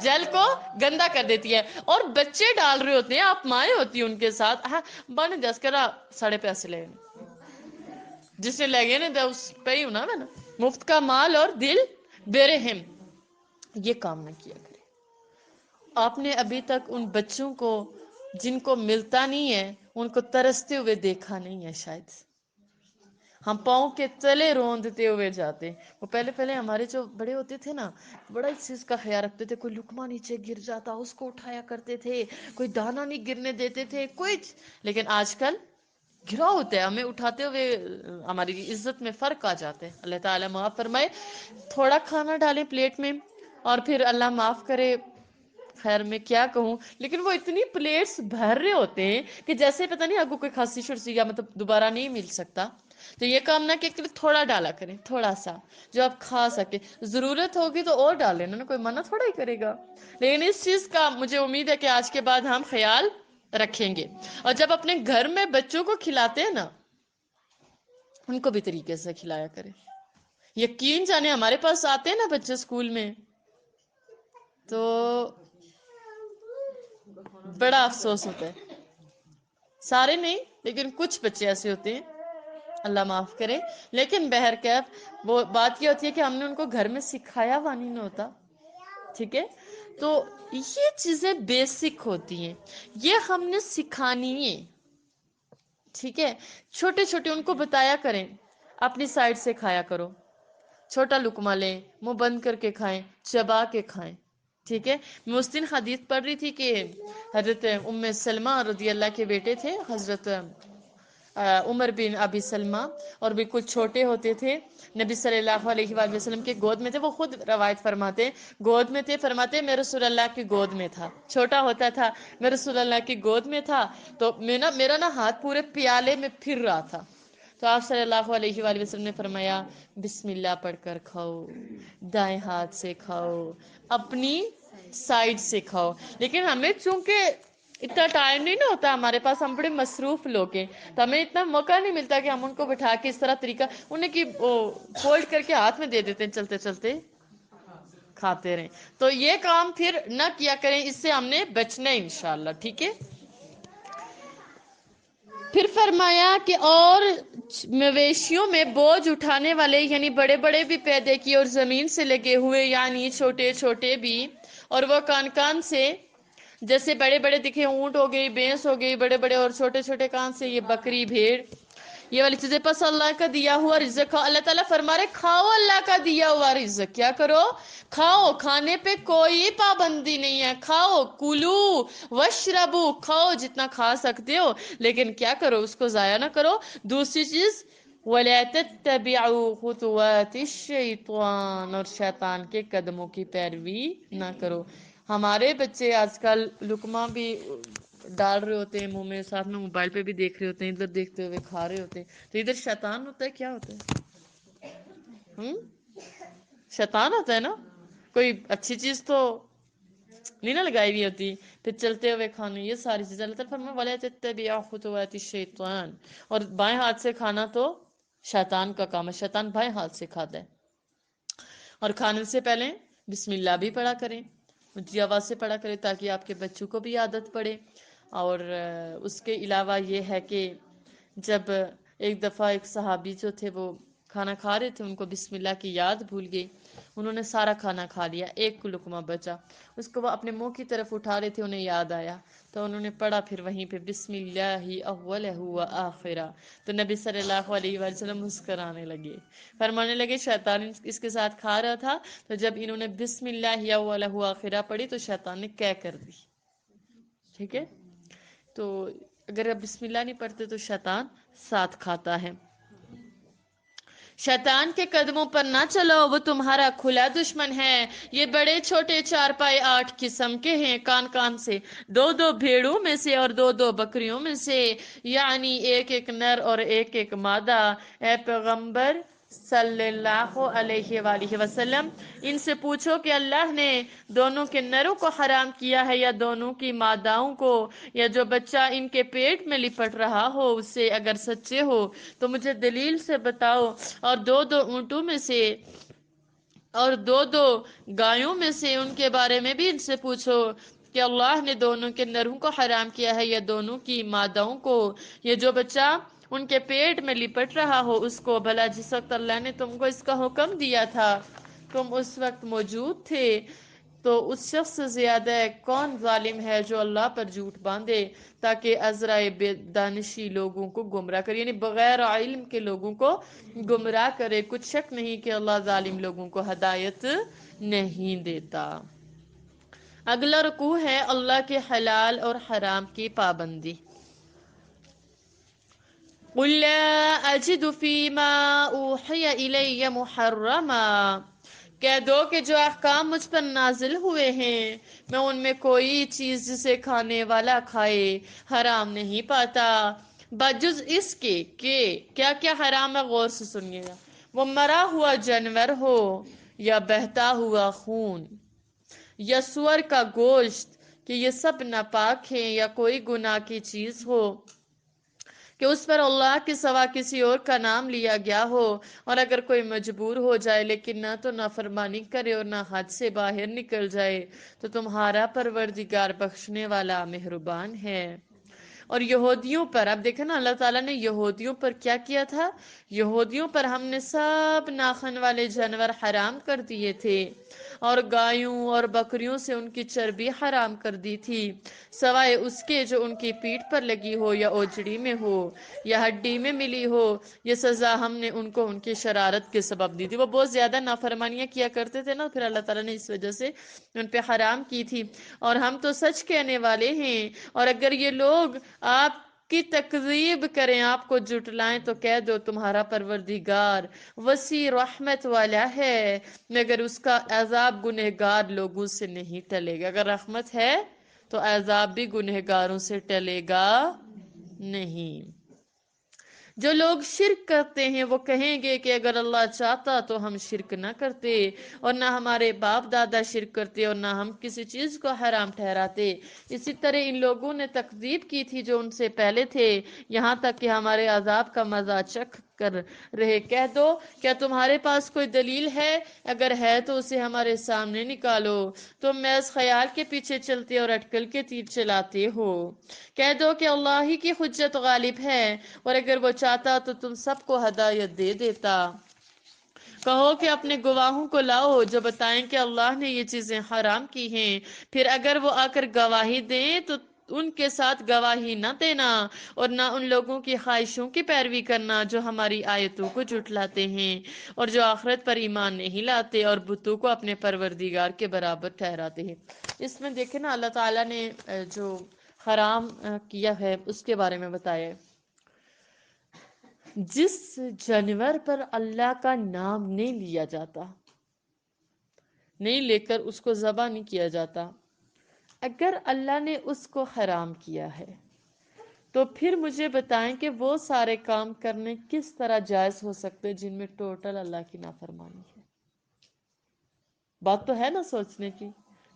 جل کو گندا کر دیتی ہے، اور بچے ڈال رہے ہوتے ہیں، آپ مائیں ہوتی ہیں ان کے ساتھ، بن جس کرا ساڑھے پیسے لے جس نے لگے نا اس پہ ہی ہونا نا، مفت کا مال اور دل بے رحم، یہ کام نہ کیا کرے۔ آپ نے ابھی تک ان بچوں کو جن کو ملتا نہیں ہے ان کو ترستے ہوئے دیکھا نہیں ہے، شاید ہم پاؤں کے تلے روندتے ہوئے جاتے۔ وہ پہلے ہمارے جو بڑے ہوتے تھے نا، بڑا اس چیز کا خیال رکھتے تھے، کوئی لقمہ نیچے گر جاتا اس کو اٹھایا کرتے تھے، کوئی دانا نہیں گرنے دیتے تھے، کچھ۔ لیکن آج کل گرا ہوتا ہے، ہمیں اٹھاتے ہوئے ہماری عزت میں فرق آ جاتے ہیں۔ اللہ تعالیٰ معاف فرمائے، تھوڑا کھانا ڈالیں پلیٹ میں اور پھر اللہ معاف کرے، خیر میں کیا کہوں، لیکن وہ اتنی پلیٹس بھر رہے ہوتے ہیں کہ جیسے پتہ نہیں آگو کوئی کھانسی شرسی یا مطلب دوبارہ نہیں مل سکتا۔ تو یہ کام نہ کہ تھوڑا ڈالا کریں، تھوڑا سا جو آپ کھا سکے، ضرورت ہوگی تو اور ڈال لینا، کوئی منع تھوڑا ہی کرے گا۔ لیکن اس چیز کا مجھے امید ہے کہ آج کے بعد ہم خیال رکھیں گے، اور جب اپنے گھر میں بچوں کو کھلاتے ہیں نا، ان کو بھی طریقے سے کھلایا کریں۔ یقین جانے ہمارے پاس آتے ہیں نا بچے اسکول میں، تو بڑا افسوس ہوتا ہے، سارے نہیں لیکن کچھ بچے ایسے ہوتے ہیں، اللہ معاف کرے، لیکن بہرکیف وہ بات یہ ہوتی ہے کہ ہم نے ان کو گھر میں سکھایا ہوا نہیں ہوتا، ٹھیک ہے؟ تو یہ چیزیں بیسک ہوتی ہیں، یہ ہم نے سکھانی ہے، ٹھیک ہے؟ چھوٹے چھوٹے ان کو بتایا کریں، اپنی سائڈ سے کھایا کرو، چھوٹا لقمہ لیں، منہ بند کر کے کھائیں، چبا کے کھائیں، ٹھیک ہے؟ میں اس دن حدیث پڑھ رہی تھی کہ حضرت ام سلمہ رضی اللہ کے بیٹے تھے، حضرت عمر بن ابی سلمہ، اور بالکل چھوٹے ہوتے تھے، نبی صلی اللہ علیہ وآلہ وسلم کے گود میں تھے، وہ خود روایت فرماتے ہیں گود میں تھے، فرماتے میں رسول اللہ کی گود میں تھا، چھوٹا ہوتا تھا، میں رسول اللہ کی گود میں تھا، تو میرا نا ہاتھ پورے پیالے میں پھر رہا تھا، تو آپ صلی اللہ علیہ وآلہ وسلم نے فرمایا بسم اللہ پڑھ کر کھاؤ، دائیں ہاتھ سے کھاؤ، اپنی سائڈ سے کھاؤ۔ لیکن ہمیں چونکہ اتنا ٹائم نہیں نا ہوتا ہمارے پاس، ہم بڑے مصروف لوگ ہیں، تو ہمیں اتنا موقع نہیں ملتا کہ ہم ان کو بٹھا کے اس طرح طریقہ انہیں کی فولڈ کر کے ہاتھ میں دے دیتے ہیں، چلتے چلتے کھاتے رہیں۔ تو یہ کام پھر نہ کیا کریں، اس سے ہم نے بچنا ہے انشاءاللہ، ٹھیک ہے؟ پھر فرمایا کہ اور مویشیوں میں بوجھ اٹھانے والے، یعنی بڑے بڑے بھی پیدا کیے اور زمین سے لگے ہوئے، یعنی چھوٹے چھوٹے بھی، اور وہ کان کان سے، جیسے بڑے بڑے دکھے اونٹ ہو گئی، بھینس ہو گئی، بڑے بڑے، اور چھوٹے چھوٹے کان سے یہ بکری، بھیڑ، یہ والی چیزیں پس اللہ کا دیا ہوا رزق کھاؤ. اللہ تعالیٰ فرما رہے کھاؤ اللہ کا دیا ہوا رزق. کیا کرو؟ کھاؤ. کھانے پہ کوئی پابندی نہیں ہے. کھاؤ، کلو وشربو، کھاؤ جتنا کھا سکتے ہو، لیکن کیا کرو؟ اس کو ضائع نہ کرو. دوسری چیز وَلَا تَتَّبِعُوا خُطُوَاتِ الشَّيْطَانِ، اور شیطان کے قدموں کی پیروی نہ کرو. ہمارے بچے آج کل لقمہ بھی ڈال رہے ہوتے ہیں منہ میں، ساتھ میں موبائل پہ بھی دیکھ رہے ہوتے ہیں، ادھر دیکھتے ہوئے کھا رہے ہوتے ہیں. تو ادھر شیطان ہوتا ہے. کیا ہوتا ہے؟ شیطان ہوتا ہے نا. کوئی اچھی چیز تو نہیں نہ لگائی ہوئی ہوتی، پھر چلتے ہوئے کھانا، یہ ساری چیزیں. اللہ تعالیٰ فرمایا وَلَا تَتَّبِعُوا خُطُوَاتِ الشَّيْطَانِ، اور بائیں ہاتھ سے کھانا تو شیطان کا کام ہے. شیطان بائیں ہاتھ سے کھاتا ہے. اور کھانے سے پہلے بسم اللہ بھی پڑھا کریں، اونچی آواز سے پڑھا کریں، تاکہ آپ کے بچوں کو بھی عادت پڑے. اور اس کے علاوہ یہ ہے کہ جب ایک دفعہ ایک صحابی جو تھے وہ کھانا کھا رہے تھے، ان کو بسم اللہ کی یاد بھول گئی. انہوں نے سارا کھانا کھا لیا، ایک لقمہ بچا. اس کو وہ اپنے منہ کی طرف اٹھا رہے تھے، انہیں یاد آیا تو انہوں نے پڑھا پھر وہیں پہ بسم اللہ اولہ و آخرہ. تو نبی صلی اللہ علیہ وسلم مسکرانے لگے، فرمانے لگے شیطان اس کے ساتھ کھا رہا تھا، تو جب انہوں نے بسم اللہ اولہ و آخرہ پڑھی تو شیطان نے کیا کر دی. ٹھیک ہے، تو اگر آپ بسم اللہ نہیں پڑھتے تو شیطان ساتھ کھاتا ہے. شیطان کے قدموں پر نہ چلو، وہ تمہارا کھلا دشمن ہے. یہ بڑے چھوٹے 4 پائے 8 قسم کے ہیں، کان کان سے، 2 بھیڑوں میں سے اور 2 بکریوں میں سے، یعنی ایک نر اور ایک مادہ. اے پیغمبر صلی اللہ علیہ وآلہ وسلم، ان سے پوچھو کہ اللہ نے دونوں کے نروں کو حرام کیا ہے یا دونوں کی ماداؤں کو، یا جو بچہ ان کے پیٹ میں لپٹ رہا ہو اس سے. اگر سچے ہو تو مجھے دلیل سے بتاؤ. اور 2 اونٹوں میں سے اور 2 گایوں میں سے ان کے بارے میں بھی ان سے پوچھو کہ اللہ نے دونوں کے نروں کو حرام کیا ہے یا دونوں کی ماداؤں کو. یہ جو بچہ ان کے پیٹ میں لپٹ رہا ہو اس کو. بھلا جس وقت اللہ نے تم کو اس کا حکم دیا تھا تم اس وقت موجود تھے. تو اس شخص سے زیادہ کون ظالم ہے جو اللہ پر جھوٹ باندھے تاکہ عذرائے بے دانشی لوگوں کو گمراہ کرے، یعنی بغیر علم کے لوگوں کو گمراہ کرے. کچھ شک نہیں کہ اللہ ظالم لوگوں کو ہدایت نہیں دیتا. اگلا رکوع ہے اللہ کے حلال اور حرام کی پابندی. قُلْ لَا أَجِدُ فِي مَا أُوحِيَ إِلَيَّ مُحَرَّمًا، کہہ دو کہ جو احکام مجھ پر نازل ہوئے ہیں میں ان میں کوئی چیز جسے کھانے والا کھائے حرام نہیں پاتا، بجز اس کے کہ کیا کیا حرام ہے. غور سے سنیے گا. وہ مرا ہوا جانور ہو یا بہتا ہوا خون یا سور کا گوشت، کہ یہ سب ناپاک ہیں، یا کوئی گناہ کی چیز ہو کہ اس پر اللہ کے سوا کسی اور کا نام لیا گیا ہو. اور اگر کوئی مجبور ہو جائے لیکن نہ تو نافرمانی کرے اور نہ حد سے باہر نکل جائے تو تمہارا پروردگار بخشنے والا مہربان ہے. اور یہودیوں پر اب دیکھیں نا، اللہ تعالیٰ نے یہودیوں پر کیا کیا تھا. یہودیوں پر ہم نے سب ناخن والے جانور حرام کر دیے تھے، اور گایوں اور بکریوں سے ان کی چربی حرام کر دی تھی، سوائے اس کے جو ان کی پیٹھ پر لگی ہو یا اوجڑی میں ہو یا ہڈی میں ملی ہو. یہ سزا ہم نے ان کو ان کی شرارت کے سبب دی تھی. وہ بہت زیادہ نافرمانیاں کیا کرتے تھے نا، پھر اللہ تعالیٰ نے اس وجہ سے ان پہ حرام کی تھی. اور ہم تو سچ کہنے والے ہیں، اور اگر یہ لوگ آپ کی تکذیب کریں، آپ کو جھٹلائیں، تو کہہ دو تمہارا پروردگار وسیع رحمت والا ہے، مگر اس کا عذاب گنہگار لوگوں سے نہیں ٹلے گا. اگر رحمت ہے تو عذاب بھی گنہگاروں سے ٹلے گا نہیں. جو لوگ شرک کرتے ہیں وہ کہیں گے کہ اگر اللہ چاہتا تو ہم شرک نہ کرتے، اور نہ ہمارے باپ دادا شرک کرتے، اور نہ ہم کسی چیز کو حرام ٹھہراتے. اسی طرح ان لوگوں نے تکذیب کی تھی جو ان سے پہلے تھے، یہاں تک کہ ہمارے عذاب کا مزہ چکھ کر رہے. کہہ دو کیا تمہارے پاس کوئی دلیل ہے؟ اگر ہے تو اسے ہمارے سامنے نکالو. تم محض خیال کے پیچھے چلتے اور اٹکل کے تیر چلاتے ہو. کہہ دو کہ اللہ ہی کی حجت غالب ہے، اور اگر وہ چاہتا تو تم سب کو ہدایت دے دیتا. کہو کہ اپنے گواہوں کو لاؤ جو بتائیں کہ اللہ نے یہ چیزیں حرام کی ہیں، پھر اگر وہ آ کر گواہی دیں تو ان کے ساتھ گواہی نہ دینا اور نہ ان لوگوں کی خواہشوں کی پیروی کرنا جو ہماری آیتوں کو جھٹلاتے ہیں اور جو آخرت پر ایمان نہیں لاتے اور بتوں کو اپنے پروردگار کے برابر ٹھہراتے ہیں۔ اس میں دیکھیں نا اللہ تعالیٰ نے جو حرام کیا ہے اس کے بارے میں بتایا ہے۔ جس جانور پر اللہ کا نام نہیں لیا جاتا، نہیں لے کر اس کو ذبح نہیں کیا جاتا، اگر اللہ نے اس کو حرام کیا ہے تو پھر مجھے بتائیں کہ وہ سارے کام کرنے کس طرح جائز ہو سکتے جن میں ٹوٹل اللہ کی نافرمانی ہے۔ بات تو ہے نا سوچنے کی۔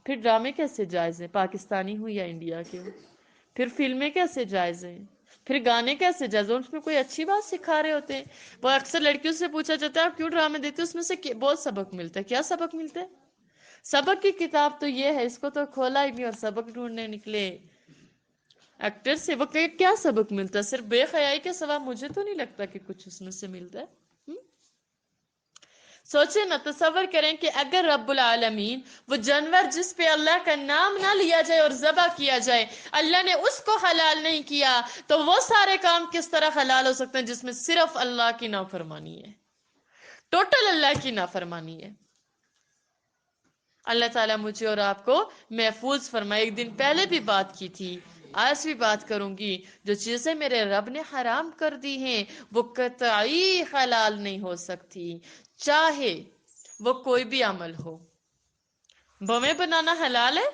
پھر ڈرامے کیسے جائز ہیں، پاکستانی ہوں یا انڈیا کے ہوں؟ پھر فلمیں کیسے جائز ہیں؟ پھر گانے کیسے جائز ہیں؟ اس میں کوئی اچھی بات سکھا رہے ہوتے ہیں۔ وہ اکثر لڑکیوں سے پوچھا جاتا ہے آپ کیوں ڈرامے دیتے ہو، اس میں سے بہت سبق ملتا ہے۔ کیا سبق ملتا ہے؟ سبق کی کتاب تو یہ ہے، اس کو تو کھولا ہی نہیں اور سبق ڈھونڈنے نکلے ایکٹر سے۔ وہ کیا سبق ملتا ہے؟ صرف بے حیائی کے سوا مجھے تو نہیں لگتا کہ کچھ اس میں سے ملتا ہے۔ سوچیں نا، تصور کریں کہ اگر رب العالمین وہ جانور جس پہ اللہ کا نام نہ لیا جائے اور ذبح کیا جائے، اللہ نے اس کو حلال نہیں کیا، تو وہ سارے کام کس طرح حلال ہو سکتے ہیں جس میں صرف اللہ کی نافرمانی ہے، ٹوٹل اللہ کی نافرمانی ہے۔ اللہ تعالیٰ مجھے اور آپ کو محفوظ فرمائے۔ ایک دن پہلے بھی بات کی تھی، آج بھی بات کروں گی، جو چیزیں میرے رب نے حرام کر دی ہیں وہ قطعی حلال نہیں ہو سکتی، چاہے وہ کوئی بھی عمل ہو۔ بویں بنانا حلال ہے؟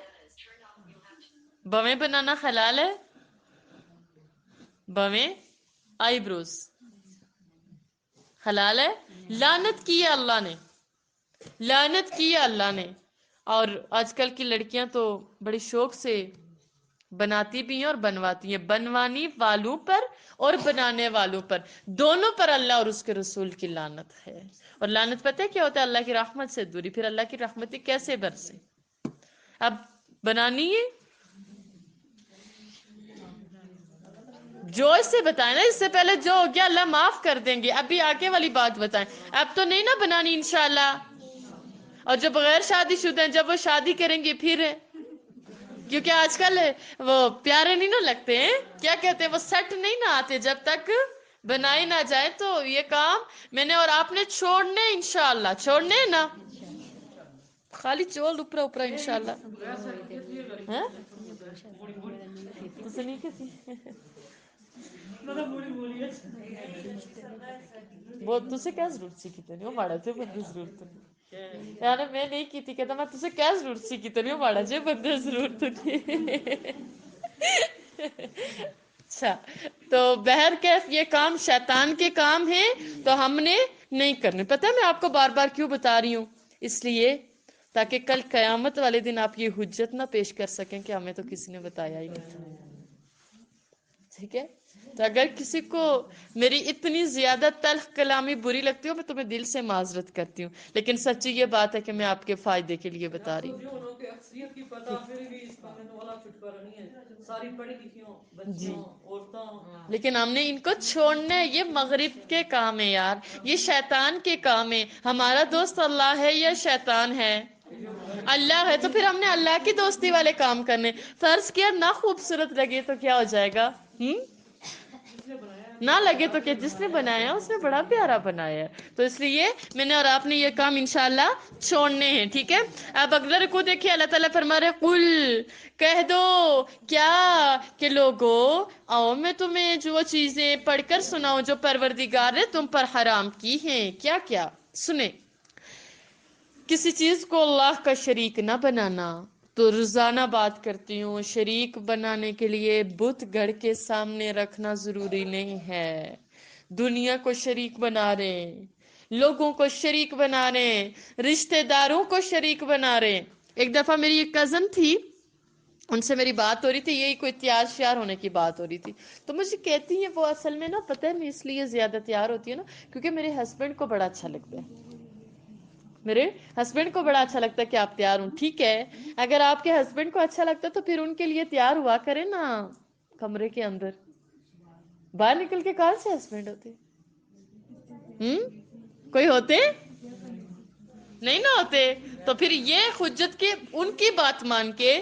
بویں بنانا حلال ہے؟ بویں آئی بروز حلال ہے؟ لعنت کی ہے اللہ نے، لعنت کی ہے اللہ نے۔ اور آج کل کی لڑکیاں تو بڑی شوق سے بناتی بھی ہیں اور بنواتی ہیں، بنوانے والوں پر اور بنانے والوں پر، دونوں پر اللہ اور اس کے رسول کی لعنت ہے۔ اور لعنت پتہ ہے کیا ہوتا ہے؟ اللہ کی رحمت سے دوری۔ پھر اللہ کی رحمتیں کیسے برسے؟ اب بنانی ہے جو اس سے بتائیں نا، اس سے پہلے جو ہو گیا اللہ معاف کر دیں گے، ابھی آگے والی بات بتائیں۔ اب تو نہیں نا بنانی انشاءاللہ۔ اور جو بغیر شادی شدہ ہیں جب وہ شادی کریں گے پھر، کیونکہ آج کل وہ پیارے نہیں نہ لگتے ہیں، کیا کہتے ہیں وہ سیٹ نہیں نہ آتے جب تک بنائی نہ جائے۔ تو یہ کام میں نے اور آپ نے چھوڑنے انشاءاللہ، چھوڑنے نا، خالی چول اوپرا اوپرا انشاءاللہ۔ ہاں تسے نہیں کسی وہ تسے کیا ضرورت سی کتنے نہیں، وہ ماڑا جو بندے ضرورت نہیں یعنی میں نہیں کی تھی، کہتا میں تسے کیا ضرورت سی کتنے نہیں، وہ ماڑا جو بندے ضرورت نہیں۔ اچھا، تو بہرکیف یہ کام شیطان کے کام ہیں تو ہم نے نہیں کرنے۔ پتہ ہے میں آپ کو بار بار کیوں بتا رہی ہوں؟ اس لیے تاکہ کل قیامت والے دن آپ یہ حجت نہ پیش کر سکیں کہ ہمیں تو کسی نے بتایا ہی نہیں تھا۔ ٹھیک ہے؟ تو اگر کسی کو میری اتنی زیادہ تلخ کلامی بری لگتی ہو، میں تمہیں دل سے معذرت کرتی ہوں، لیکن سچی یہ بات ہے کہ میں آپ کے فائدے کے لیے بتا رہی ہوں۔ جی، لیکن ہم نے ان کو چھوڑنا ہے، یہ مغرب کے کام ہے یار، یہ شیطان کے کام ہے۔ ہمارا دوست اللہ ہے یا شیطان ہے؟ اللہ ہے، تو پھر ہم نے اللہ کی دوستی والے کام کرنے۔ فرض کیا نہ خوبصورت لگے تو کیا ہو جائے گا؟ نہ لگے تو کیا، جس نے بنایا اس نے بڑا پیارا بنایا ہے۔ تو اس لیے میں نے اور آپ نے یہ کام انشاءاللہ چھوڑنے ہیں، ٹھیک ہے؟ اب اگلا رکوع دیکھیے، اللہ تعالیٰ فرما رہے قل، کہہ دو کیا کہ لوگو آؤ میں تمہیں جو چیزیں پڑھ کر سناؤں جو پروردگار نے تم پر حرام کی ہیں۔ کیا کیا؟ سنیں، کسی چیز کو اللہ کا شریک نہ بنانا۔ تو روزانہ بات کرتی ہوں، شریک بنانے کے لیے بت گھڑ کے سامنے رکھنا ضروری نہیں ہے۔ دنیا کو شریک بنا رہے ہیں، لوگوں کو شریک بنا رہے ہیں، رشتہ داروں کو شریک بنا رہے ہیں۔ ایک دفعہ میری ایک کزن تھی، ان سے میری بات ہو رہی تھی، یہی کوئی تیار شیار ہونے کی بات ہو رہی تھی، تو مجھے کہتی ہیں وہ اصل میں نا پتہ ہے میں اس لیے زیادہ تیار ہوتی ہے نا کیونکہ میرے ہسبینڈ کو بڑا اچھا لگتا ہے، میرے ہسبینڈ کو بڑا اچھا لگتا ہے کہ آپ تیار ہوں۔ ٹھیک ہے، اگر آپ کے ہسبینڈ کو اچھا لگتا ہے تو پھر ان کے لیے تیار ہوا کرے نا کمرے کے اندر، باہر نکل کے کہاں سے ہسبینڈ ہوتے؟ کوئی ہوتے نہیں نہ ہوتے؟ تو پھر یہ حجت کے ان کی بات مان کے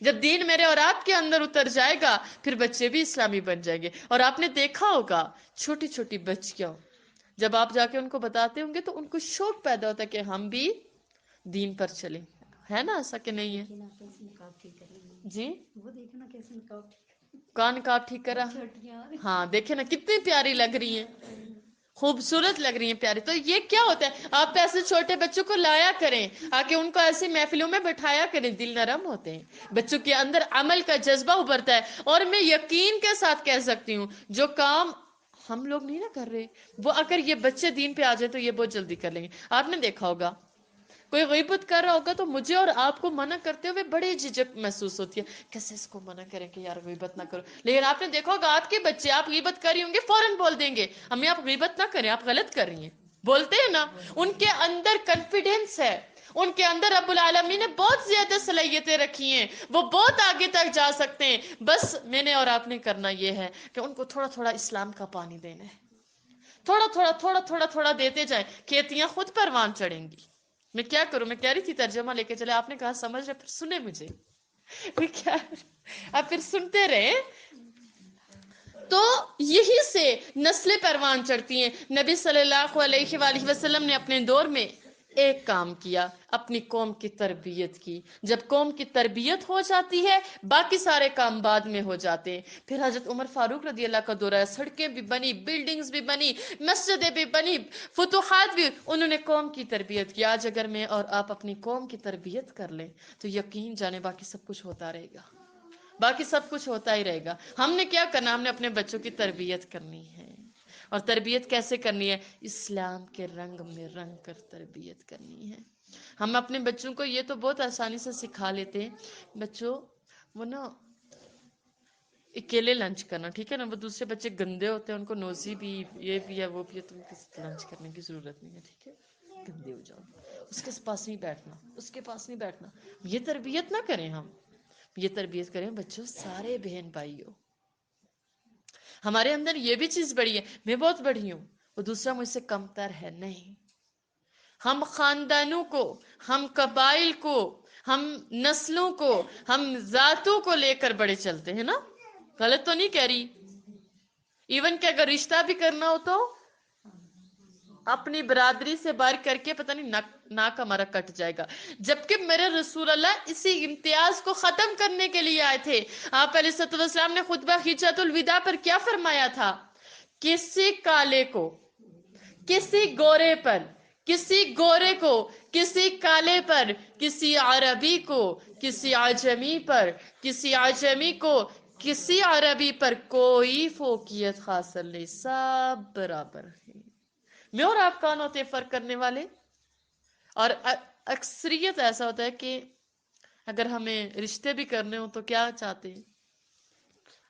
جب دین میرے اور آپ کے اندر اتر جائے گا پھر بچے بھی اسلامی بن جائیں گے. اور آپ نے دیکھا ہوگا چھوٹی چھوٹی بچیاں جب آپ جا کے ان کو بتاتے ہوں گے تو ان کو شوق پیدا ہوتا ہے کہ ہم بھی دین پر چلیں. ہے نا ایسا کہ نہیں ہے؟ جی وہ دیکھنا کیسے نقاب کون نقاب ٹھیک کر رہا؟ ہاں دیکھیں نا کتنی پیاری لگ رہی ہیں، خوبصورت لگ رہی ہیں، پیاری. تو یہ کیا ہوتا ہے؟ آپ ایسے چھوٹے بچوں کو لایا کریں، آ کے ان کو ایسی محفلوں میں بٹھایا کریں، دل نرم ہوتے ہیں، بچوں کے اندر عمل کا جذبہ ابھرتا ہے. اور میں یقین کے ساتھ کہہ سکتی ہوں جو کام ہم لوگ نہیں نا کر رہے وہ اگر یہ بچے دین پہ آ جائے تو یہ بہت جلدی کر لیں گے. آپ نے دیکھا ہوگا کوئی غیبت کر رہا ہوگا تو مجھے اور آپ کو منع کرتے ہوئے بڑی جھجک محسوس ہوتی ہے، کیسے اس کو منع کریں کہ یار غیبت نہ کرو. لیکن آپ نے دیکھا ہوگا آپ کے بچے آپ غیبت کر رہی ہوں گے فوراً بول دیں گے امی آپ غیبت نہ کریں، آپ غلط کر رہی ہیں. بولتے ہیں نا، ان کے اندر کانفیڈنس ہے، ان کے اندر رب العالمین نے بہت زیادہ صلاحیتیں رکھی ہیں، وہ بہت آگے تک جا سکتے ہیں. بس میں نے اور آپ نے کرنا یہ ہے کہ ان کو تھوڑا تھوڑا اسلام کا پانی دینا ہے، تھوڑا تھوڑا تھوڑا تھوڑا تھوڑا دیتے جائیں، کھیتیاں خود پروان چڑھیں گی. میں کیا کروں؟ میں کہہ رہی تھی ترجمہ لے کے چلے، آپ نے کہا سمجھ رہے، پھر سنے مجھے. میں کیا آپ پھر سنتے رہے. تو یہی سے نسلیں پروان چڑھتی ہیں. نبی صلی اللہ علیہ وآلہ وسلم نے اپنے دور میں ایک کام کیا، اپنی قوم کی تربیت کی. جب قوم کی تربیت ہو جاتی ہے باقی سارے کام بعد میں ہو جاتے ہیں. پھر حضرت عمر فاروق رضی اللہ کا دور ہے، سڑکیں بھی بنی، بلڈنگز بھی بنی، مسجدیں بھی بنی، فتوحات بھی، انہوں نے قوم کی تربیت کی. آج اگر میں اور آپ اپنی قوم کی تربیت کر لیں تو یقین جانے باقی سب کچھ ہوتا رہے گا، باقی سب کچھ ہوتا ہی رہے گا. ہم نے کیا کرنا؟ ہم نے اپنے بچوں کی تربیت کرنی ہے. اور تربیت کیسے کرنی ہے؟ اسلام کے رنگ میں رنگ کر تربیت کرنی ہے. ہم اپنے بچوں کو یہ تو بہت آسانی سے سکھا لیتے ہیں، بچوں وہ نا اکیلے لنچ کرنا، ٹھیک ہے نا، وہ دوسرے بچے گندے ہوتے ہیں، ان کو نوزی بھی، یہ بھی ہے، وہ بھی ہے، تم کسی لنچ کرنے کی ضرورت نہیں ہے، ٹھیک ہے، گندے ہو جاؤ، اس کے پاس نہیں بیٹھنا، اس کے پاس نہیں بیٹھنا. یہ تربیت نہ کریں ہم، یہ تربیت کریں بچوں سارے بہن بھائی ہو. ہمارے اندر یہ بھی چیز بڑی ہے، میں بہت بڑی ہوں، وہ دوسرا مجھ سے کم تر ہے نہیں. ہم خاندانوں کو، ہم قبائل کو، ہم نسلوں کو، ہم ذاتوں کو لے کر بڑے چلتے ہیں نا. غلط تو نہیں کہہ رہی؟ ایون کہ اگر رشتہ بھی کرنا ہو تو اپنی برادری سے باہر کر کے پتہ نہیں ناک ہمارا کٹ جائے گا. جبکہ میرے رسول اللہ اسی امتیاز کو ختم کرنے کے لیے آئے تھے. آپ علیہ الصلوۃ والسلام نے خطبہ حجۃ الوداع پر کیا فرمایا تھا؟ کسی کالے کو، کسی گورے پر، کسی گورے کو، کسی کالے پر، کسی عربی کو، کسی عجمی پر، کسی عجمی کو، کسی عربی پر کوئی فوقیت حاصل نہیں، سب برابر ہے. میں اور آپ کون ہوتے ہیں فرق کرنے والے؟ اور اکثریت ایسا ہوتا ہے کہ اگر ہمیں رشتے بھی کرنے ہوں تو کیا چاہتے ہیں؟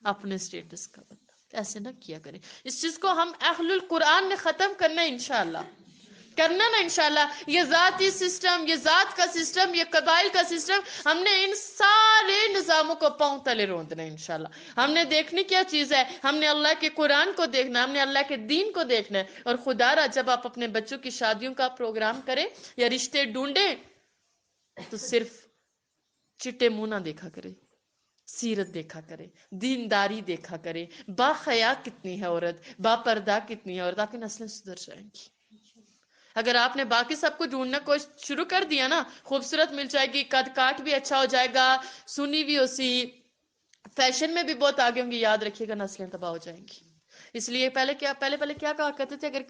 اپنے سٹیٹس کا بندہ. ایسے نہ کیا کریں. اس چیز کو ہم اہل القرآن نے ختم کرنا ہے انشاءاللہ، کرنا نا انشاءاللہ. یہ ذاتی سسٹم، یہ ذات کا سسٹم، یہ قبائل کا سسٹم، ہم نے ان سارے نظاموں کو پاؤں تلے روندنا ہے انشاءاللہ. ہم نے دیکھنی کیا چیز ہے؟ ہم نے اللہ کے قرآن کو دیکھنا، ہم نے اللہ کے دین کو دیکھنا ہے. اور خدا را جب آپ اپنے بچوں کی شادیوں کا پروگرام کریں یا رشتے ڈھونڈیں تو صرف چٹے منہ نہ دیکھا کرے، سیرت دیکھا کرے، دینداری دیکھا کرے، با حیا کتنی ہے عورت، با پردہ کتنی ہے عورت، آپ کی نسلیں سدھر جائیں گی. اگر آپ نے باقی سب کو ڈھونڈنا کو شروع کر دیا نا، خوبصورت مل جائے گی، قد کاٹ بھی اچھا ہو جائے گا، سنی بھی اسی، فیشن میں بھی بہت آگے ہوں گی، یاد رکھیے گا نسلیں تباہ ہو جائیں گی. اس لیے پہلے کیا کہا کرتے تھے؟ اگر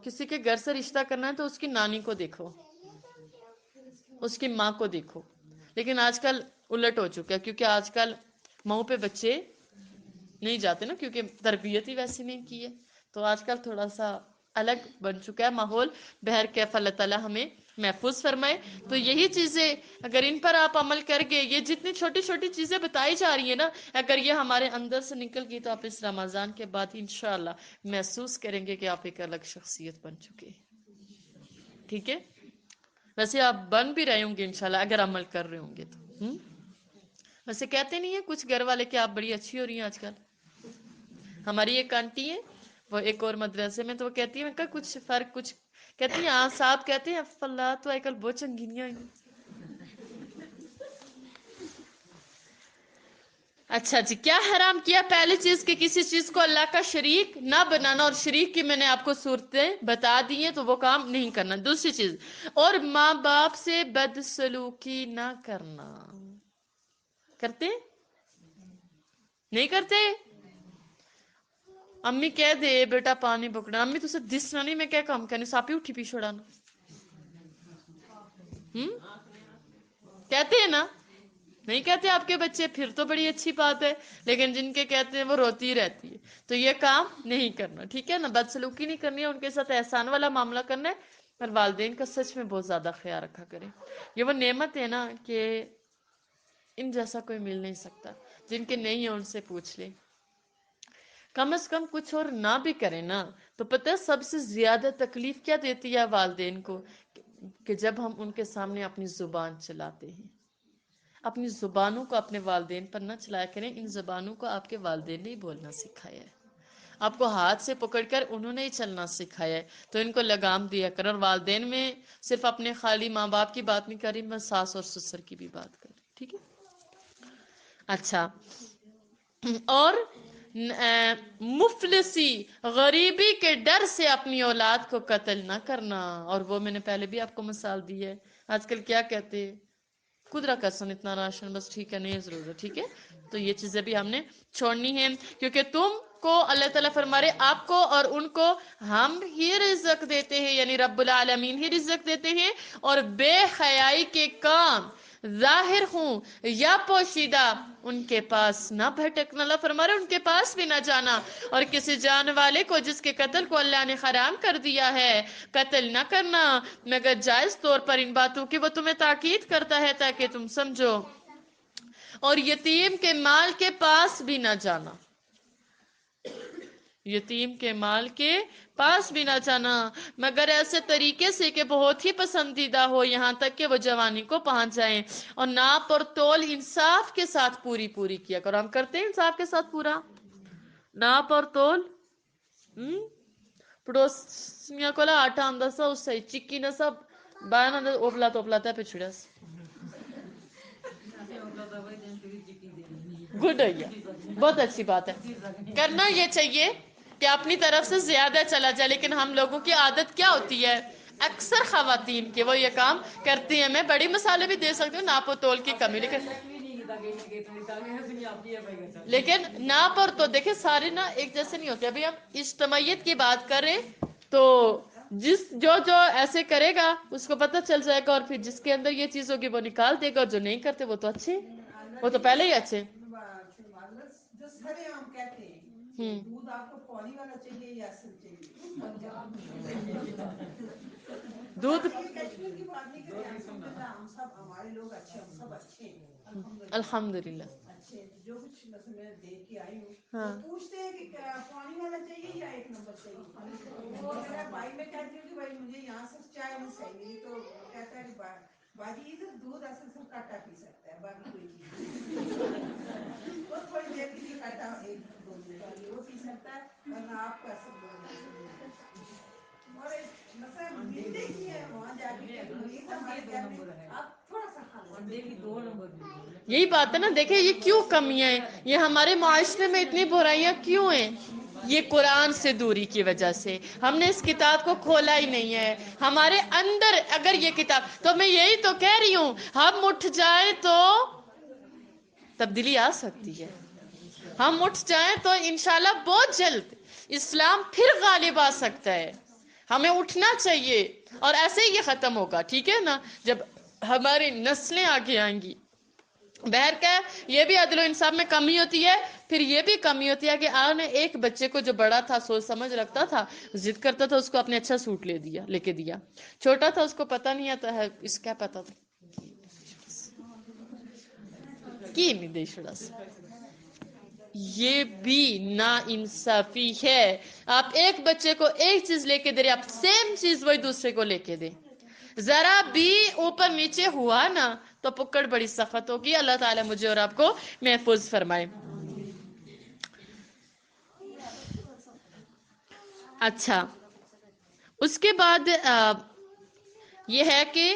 کسی کے گھر سے رشتہ کرنا ہے تو اس کی نانی کو دیکھو، اس کی ماں کو دیکھو. لیکن آج کل الٹ ہو چکا ہے، کیونکہ آج کل ماؤں پہ بچے نہیں جاتے نا، کیونکہ تربیت ہی ویسی نہیں کی ہے. تو آج کل تھوڑا سا الگ بن چکا ہے ماحول. بہر کیف اللہ تعالیٰ ہمیں محفوظ فرمائے. تو یہی چیزیں اگر ان پر آپ عمل کر گے، یہ جتنی چھوٹی چھوٹی چیزیں بتائی جا رہی ہیں نا، اگر یہ ہمارے اندر سے نکل گئی تو آپ اس رمضان کے بعد انشاءاللہ محسوس کریں گے کہ آپ ایک الگ شخصیت بن چکے. ٹھیک ہے؟ ویسے آپ بن بھی رہے ہوں گے انشاءاللہ اگر عمل کر رہے ہوں گے تو. ویسے کہتے نہیں ہیں کچھ گھر والے کہ آپ بڑی اچھی ہو رہی ہیں آج کل؟ ہماری ایک آنٹی ہے، وہ ایک اور مدرسے میں، تو وہ کہتی ہے میں کہا کچھ فرق، کچھ کہتی ہیں ہاں صاحب کہتے ہیں فلا تو آئی کل بہت چنگی نہیں آئی. اچھا جی، کیا حرام کیا؟ پہلی چیز کہ کسی چیز کو اللہ کا شریک نہ بنانا، اور شریک کی میں نے آپ کو صورتیں بتا دی ہیں، تو وہ کام نہیں کرنا۔ دوسری چیز، اور ماں باپ سے بدسلوکی نہ کرنا۔ کرتے نہیں کرتے؟ امی کہہ دے بیٹا پانی پکڑنا، امی تو سے دسنا نہیں، میں کیا کام کرنے، ساپی اٹھی پی چھوڑانا، کہتے ہیں نا؟ نہیں کہتے آپ کے بچے؟ پھر تو بڑی اچھی بات ہے، لیکن جن کے کہتے ہیں وہ روتی ہی رہتی ہے۔ تو یہ کام نہیں کرنا، ٹھیک ہے نا؟ بدسلوکی نہیں کرنی ہے، ان کے ساتھ احسان والا معاملہ کرنا ہے، اور والدین کا سچ میں بہت زیادہ خیال رکھا کریں۔ یہ وہ نعمت ہے نا کہ ان جیسا کوئی مل نہیں سکتا، جن کے نہیں ہیں ان سے پوچھ لیں، کم از کم کچھ اور نہ بھی کریں نا۔ تو پتہ ہے سب سے زیادہ تکلیف کیا دیتی ہے والدین کو؟ کہ جب ہم ان کے سامنے اپنی زبان چلاتے ہیں۔ اپنی زبانوں کو اپنے والدین پر نہ چلایا کریں، ان زبانوں کو آپ کے والدین نے ہی بولنا سکھایا ہے، آپ کو ہاتھ سے پکڑ کر انہوں نے ہی چلنا سکھایا ہے، تو ان کو لگام دیا کر۔ اور والدین میں صرف اپنے خالی ماں باپ کی بات نہیں کر رہی، میں ساس اور سسر کی بھی بات کر رہی، ٹھیک ہے؟ اچھا، اور مفلسی، غریبی کے ڈر سے اپنی اولاد کو قتل نہ کرنا۔ اور وہ میں نے پہلے بھی آپ کو مثال دی ہے، آج کل کیا کہتے ہیں، قدرا کسن اتنا راشن بس، ٹھیک ہے نہیں ضرورت، ٹھیک ہے؟ تو یہ چیزیں بھی ہم نے چھوڑنی ہے، کیونکہ تم کو اللہ تعالیٰ فرما رہے آپ کو اور ان کو ہم ہی رزق دیتے ہیں، یعنی رب العالمین ہی رزق دیتے ہیں، اور بے حیائی کے کام ظاہر ہوں یا پوشیدہ ان کے پاس نہ بھٹکنا، اللہ فرما رہے ان کے پاس بھی نہ جانا، اور کسی جان والے کو جس کے قتل کو اللہ نے حرام کر دیا ہے قتل نہ کرنا، مگر جائز طور پر ان باتوں کی وہ تمہیں تاکید کرتا ہے تاکہ تم سمجھو، اور یتیم کے مال کے پاس بھی نہ جانا، یتیم کے مال کے پاس بھی نہ جانا، مگر ایسے طریقے سے کہ بہت ہی پسندیدہ ہو، یہاں تک کہ وہ جوانی کو پہنچ جائیں، اور ناپ اور تول انصاف کے ساتھ پوری پوری کیا کرو۔ ہم کرتے ہیں انصاف کے ساتھ پورا ناپ اور تول؟ پڑوسیاں کو آٹا آندہ سا اس سے چکی نہ سب بانا نہ اوپلا توپلا تھا پچھڑا سا گڈ ہے، بہت اچھی بات ہے، کرنا یہ چاہیے کہ اپنی طرف سے زیادہ چلا جائے، لیکن ہم لوگوں کی عادت کیا ہوتی ہے، اکثر خواتین کے وہ یہ کام کرتی ہیں۔ میں بڑی مثالیں بھی دے سکتی ہوں، ناپ و تول کی کمی، لیکن ناپ اور تو دیکھیں سارے نا ایک جیسے نہیں ہوتے۔ ابھی ہم اجتماعیت کی بات کریں تو جو ایسے کرے گا اس کو پتہ چل جائے گا، اور پھر جس کے اندر یہ چیز ہوگی وہ نکال دے گا، اور جو نہیں کرتے وہ تو اچھے، وہ تو پہلے ہی اچھے۔ جو سارے عام کہتے ہیں دودھ آپ کو پانی والا چاہیے یا اصل چاہیے، دودھ کشمیر کی بات نہیں کرتے، الحمدللہ ہم سب ہمارے لوگ اچھے، ہم سب اچھے ہیں الحمدللہ اچھے، جو کچھ میں دیکھ کے آئی ہوں ہاں وہ پوچھتے ہیں کہ پانی والا چاہیے یا ایک نمبر چاہیے، وہ میرا بھائی میں کہتی ہوں کہ بھائی مجھے یہاں سے چائے نہیں صحیح ملی، تو کہتا ہے کہ باجی ادھر دودھ اصل سے کاٹا پی سکتا ہے، باقی کوئی چیز وہ تھوڑی دیر کے لیے کاٹا ایک دو منٹ کے لیے وہ پی سکتا ہے، ورنہ آپ کو ایسا اور مثلا ملتے ہی ہے وہاں جا کے مریض ہمارے کہتے ہیں آپ تھوڑا سا کھا لو، یہی بات ہے نا، دیکھیں یہ کیوں کمیاں ہیں، یہ ہمارے معاشرے میں اتنی برائیاں کیوں ہیں؟ یہ قرآن سے دوری کی وجہ سے، ہم نے اس کتاب کو کھولا ہی نہیں ہے ہمارے اندر۔ اگر یہ کتاب، تو میں یہی تو کہہ رہی ہوں ہم اٹھ جائیں تو تبدیلی آ سکتی ہے، ہم اٹھ جائیں تو انشاءاللہ بہت جلد اسلام پھر غالب آ سکتا ہے، ہمیں اٹھنا چاہیے، اور ایسے ہی یہ ختم ہوگا، ٹھیک ہے نا؟ جب ہماری نسلیں آگے آئیں گی، بہر کا یہ بھی عدل و انصاف میں کمی ہوتی ہے، پھر یہ بھی کمی ہوتی ہے کہ آپ نے ایک بچے کو جو بڑا تھا سوچ سمجھ رکھتا تھا ضد کرتا تھا، اس کو اپنے اچھا سوٹ لے کے دیا، چھوٹا تھا اس کو پتہ نہیں آتا ہے اس کیا پتہ تھا کی نہیں دے شڑا سے، یہ بھی نا انصافی ہے۔ آپ ایک بچے کو ایک چیز لے کے دے رہے، آپ سیم چیز وہی دوسرے کو لے کے دیں، ذرا بھی اوپر نیچے ہوا نا تو پکڑ بڑی سخت ہوگی۔ اللہ تعالیٰ مجھے اور آپ کو محفوظ فرمائے۔ اچھا، اس کے بعد یہ ہے کہ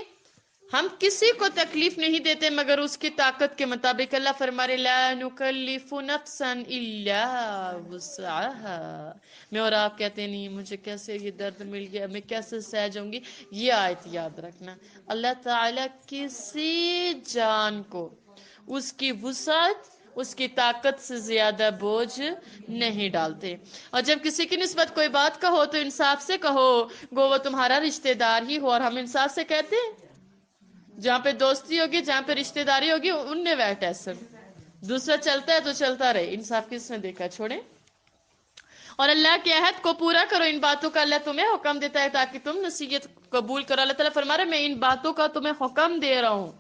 ہم کسی کو تکلیف نہیں دیتے مگر اس کی طاقت کے مطابق. اللہ فرما رہے لا نکلف نفسا الا وسعها. میں اور آپ کہتے نہیں مجھے کیسے یہ درد مل گیا، میں کیسے سہ جاؤں گی. یہ آیت یاد رکھنا، اللہ تعالی کسی جان کو اس کی وسعت، اس کی طاقت سے زیادہ بوجھ نہیں ڈالتے. اور جب کسی کی نسبت کوئی بات کہو تو انصاف سے کہو، گو وہ تمہارا رشتہ دار ہی ہو. اور ہم انصاف سے کہتے ہیں، جہاں پہ دوستی ہوگی، جہاں پہ رشتہ داری ہوگی، ان نے ویٹ ایسا دوسرا چلتا ہے تو چلتا رہے. انصاف کس نے دیکھا؟ چھوڑیں. اور اللہ کے عہد کو پورا کرو. ان باتوں کا اللہ تمہیں حکم دیتا ہے تاکہ تم نصیحت قبول کرو. اللہ تعالیٰ فرما رہا ہے میں ان باتوں کا تمہیں حکم دے رہا ہوں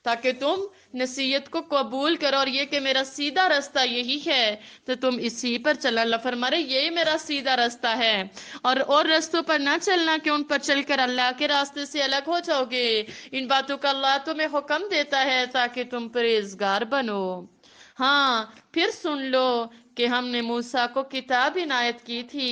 تاکہ تم نصیحت کو قبول کرو، اور یہ کہ میرا سیدھا رستہ یہی ہے تو تم اسی پر چلو. اللہ فرما رہے یہی میرا سیدھا رستہ ہے، اور رستوں پر نہ چلنا کہ ان پر چل کر اللہ کے راستے سے الگ ہو جاؤ گے. ان باتوں کا اللہ تمہیں حکم دیتا ہے تاکہ تم پرہیزگار بنو. ہاں پھر سن لو کہ ہم نے موسیٰ کو کتاب عنایت کی تھی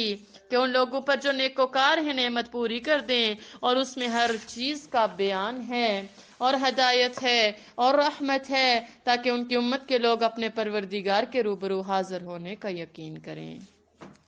کہ ان لوگوں پر جو نیکوکار ہیں نعمت پوری کر دیں، اور اس میں ہر چیز کا بیان ہے اور ہدایت ہے اور رحمت ہے تاکہ ان کی امت کے لوگ اپنے پروردگار کے روبرو حاضر ہونے کا یقین کریں.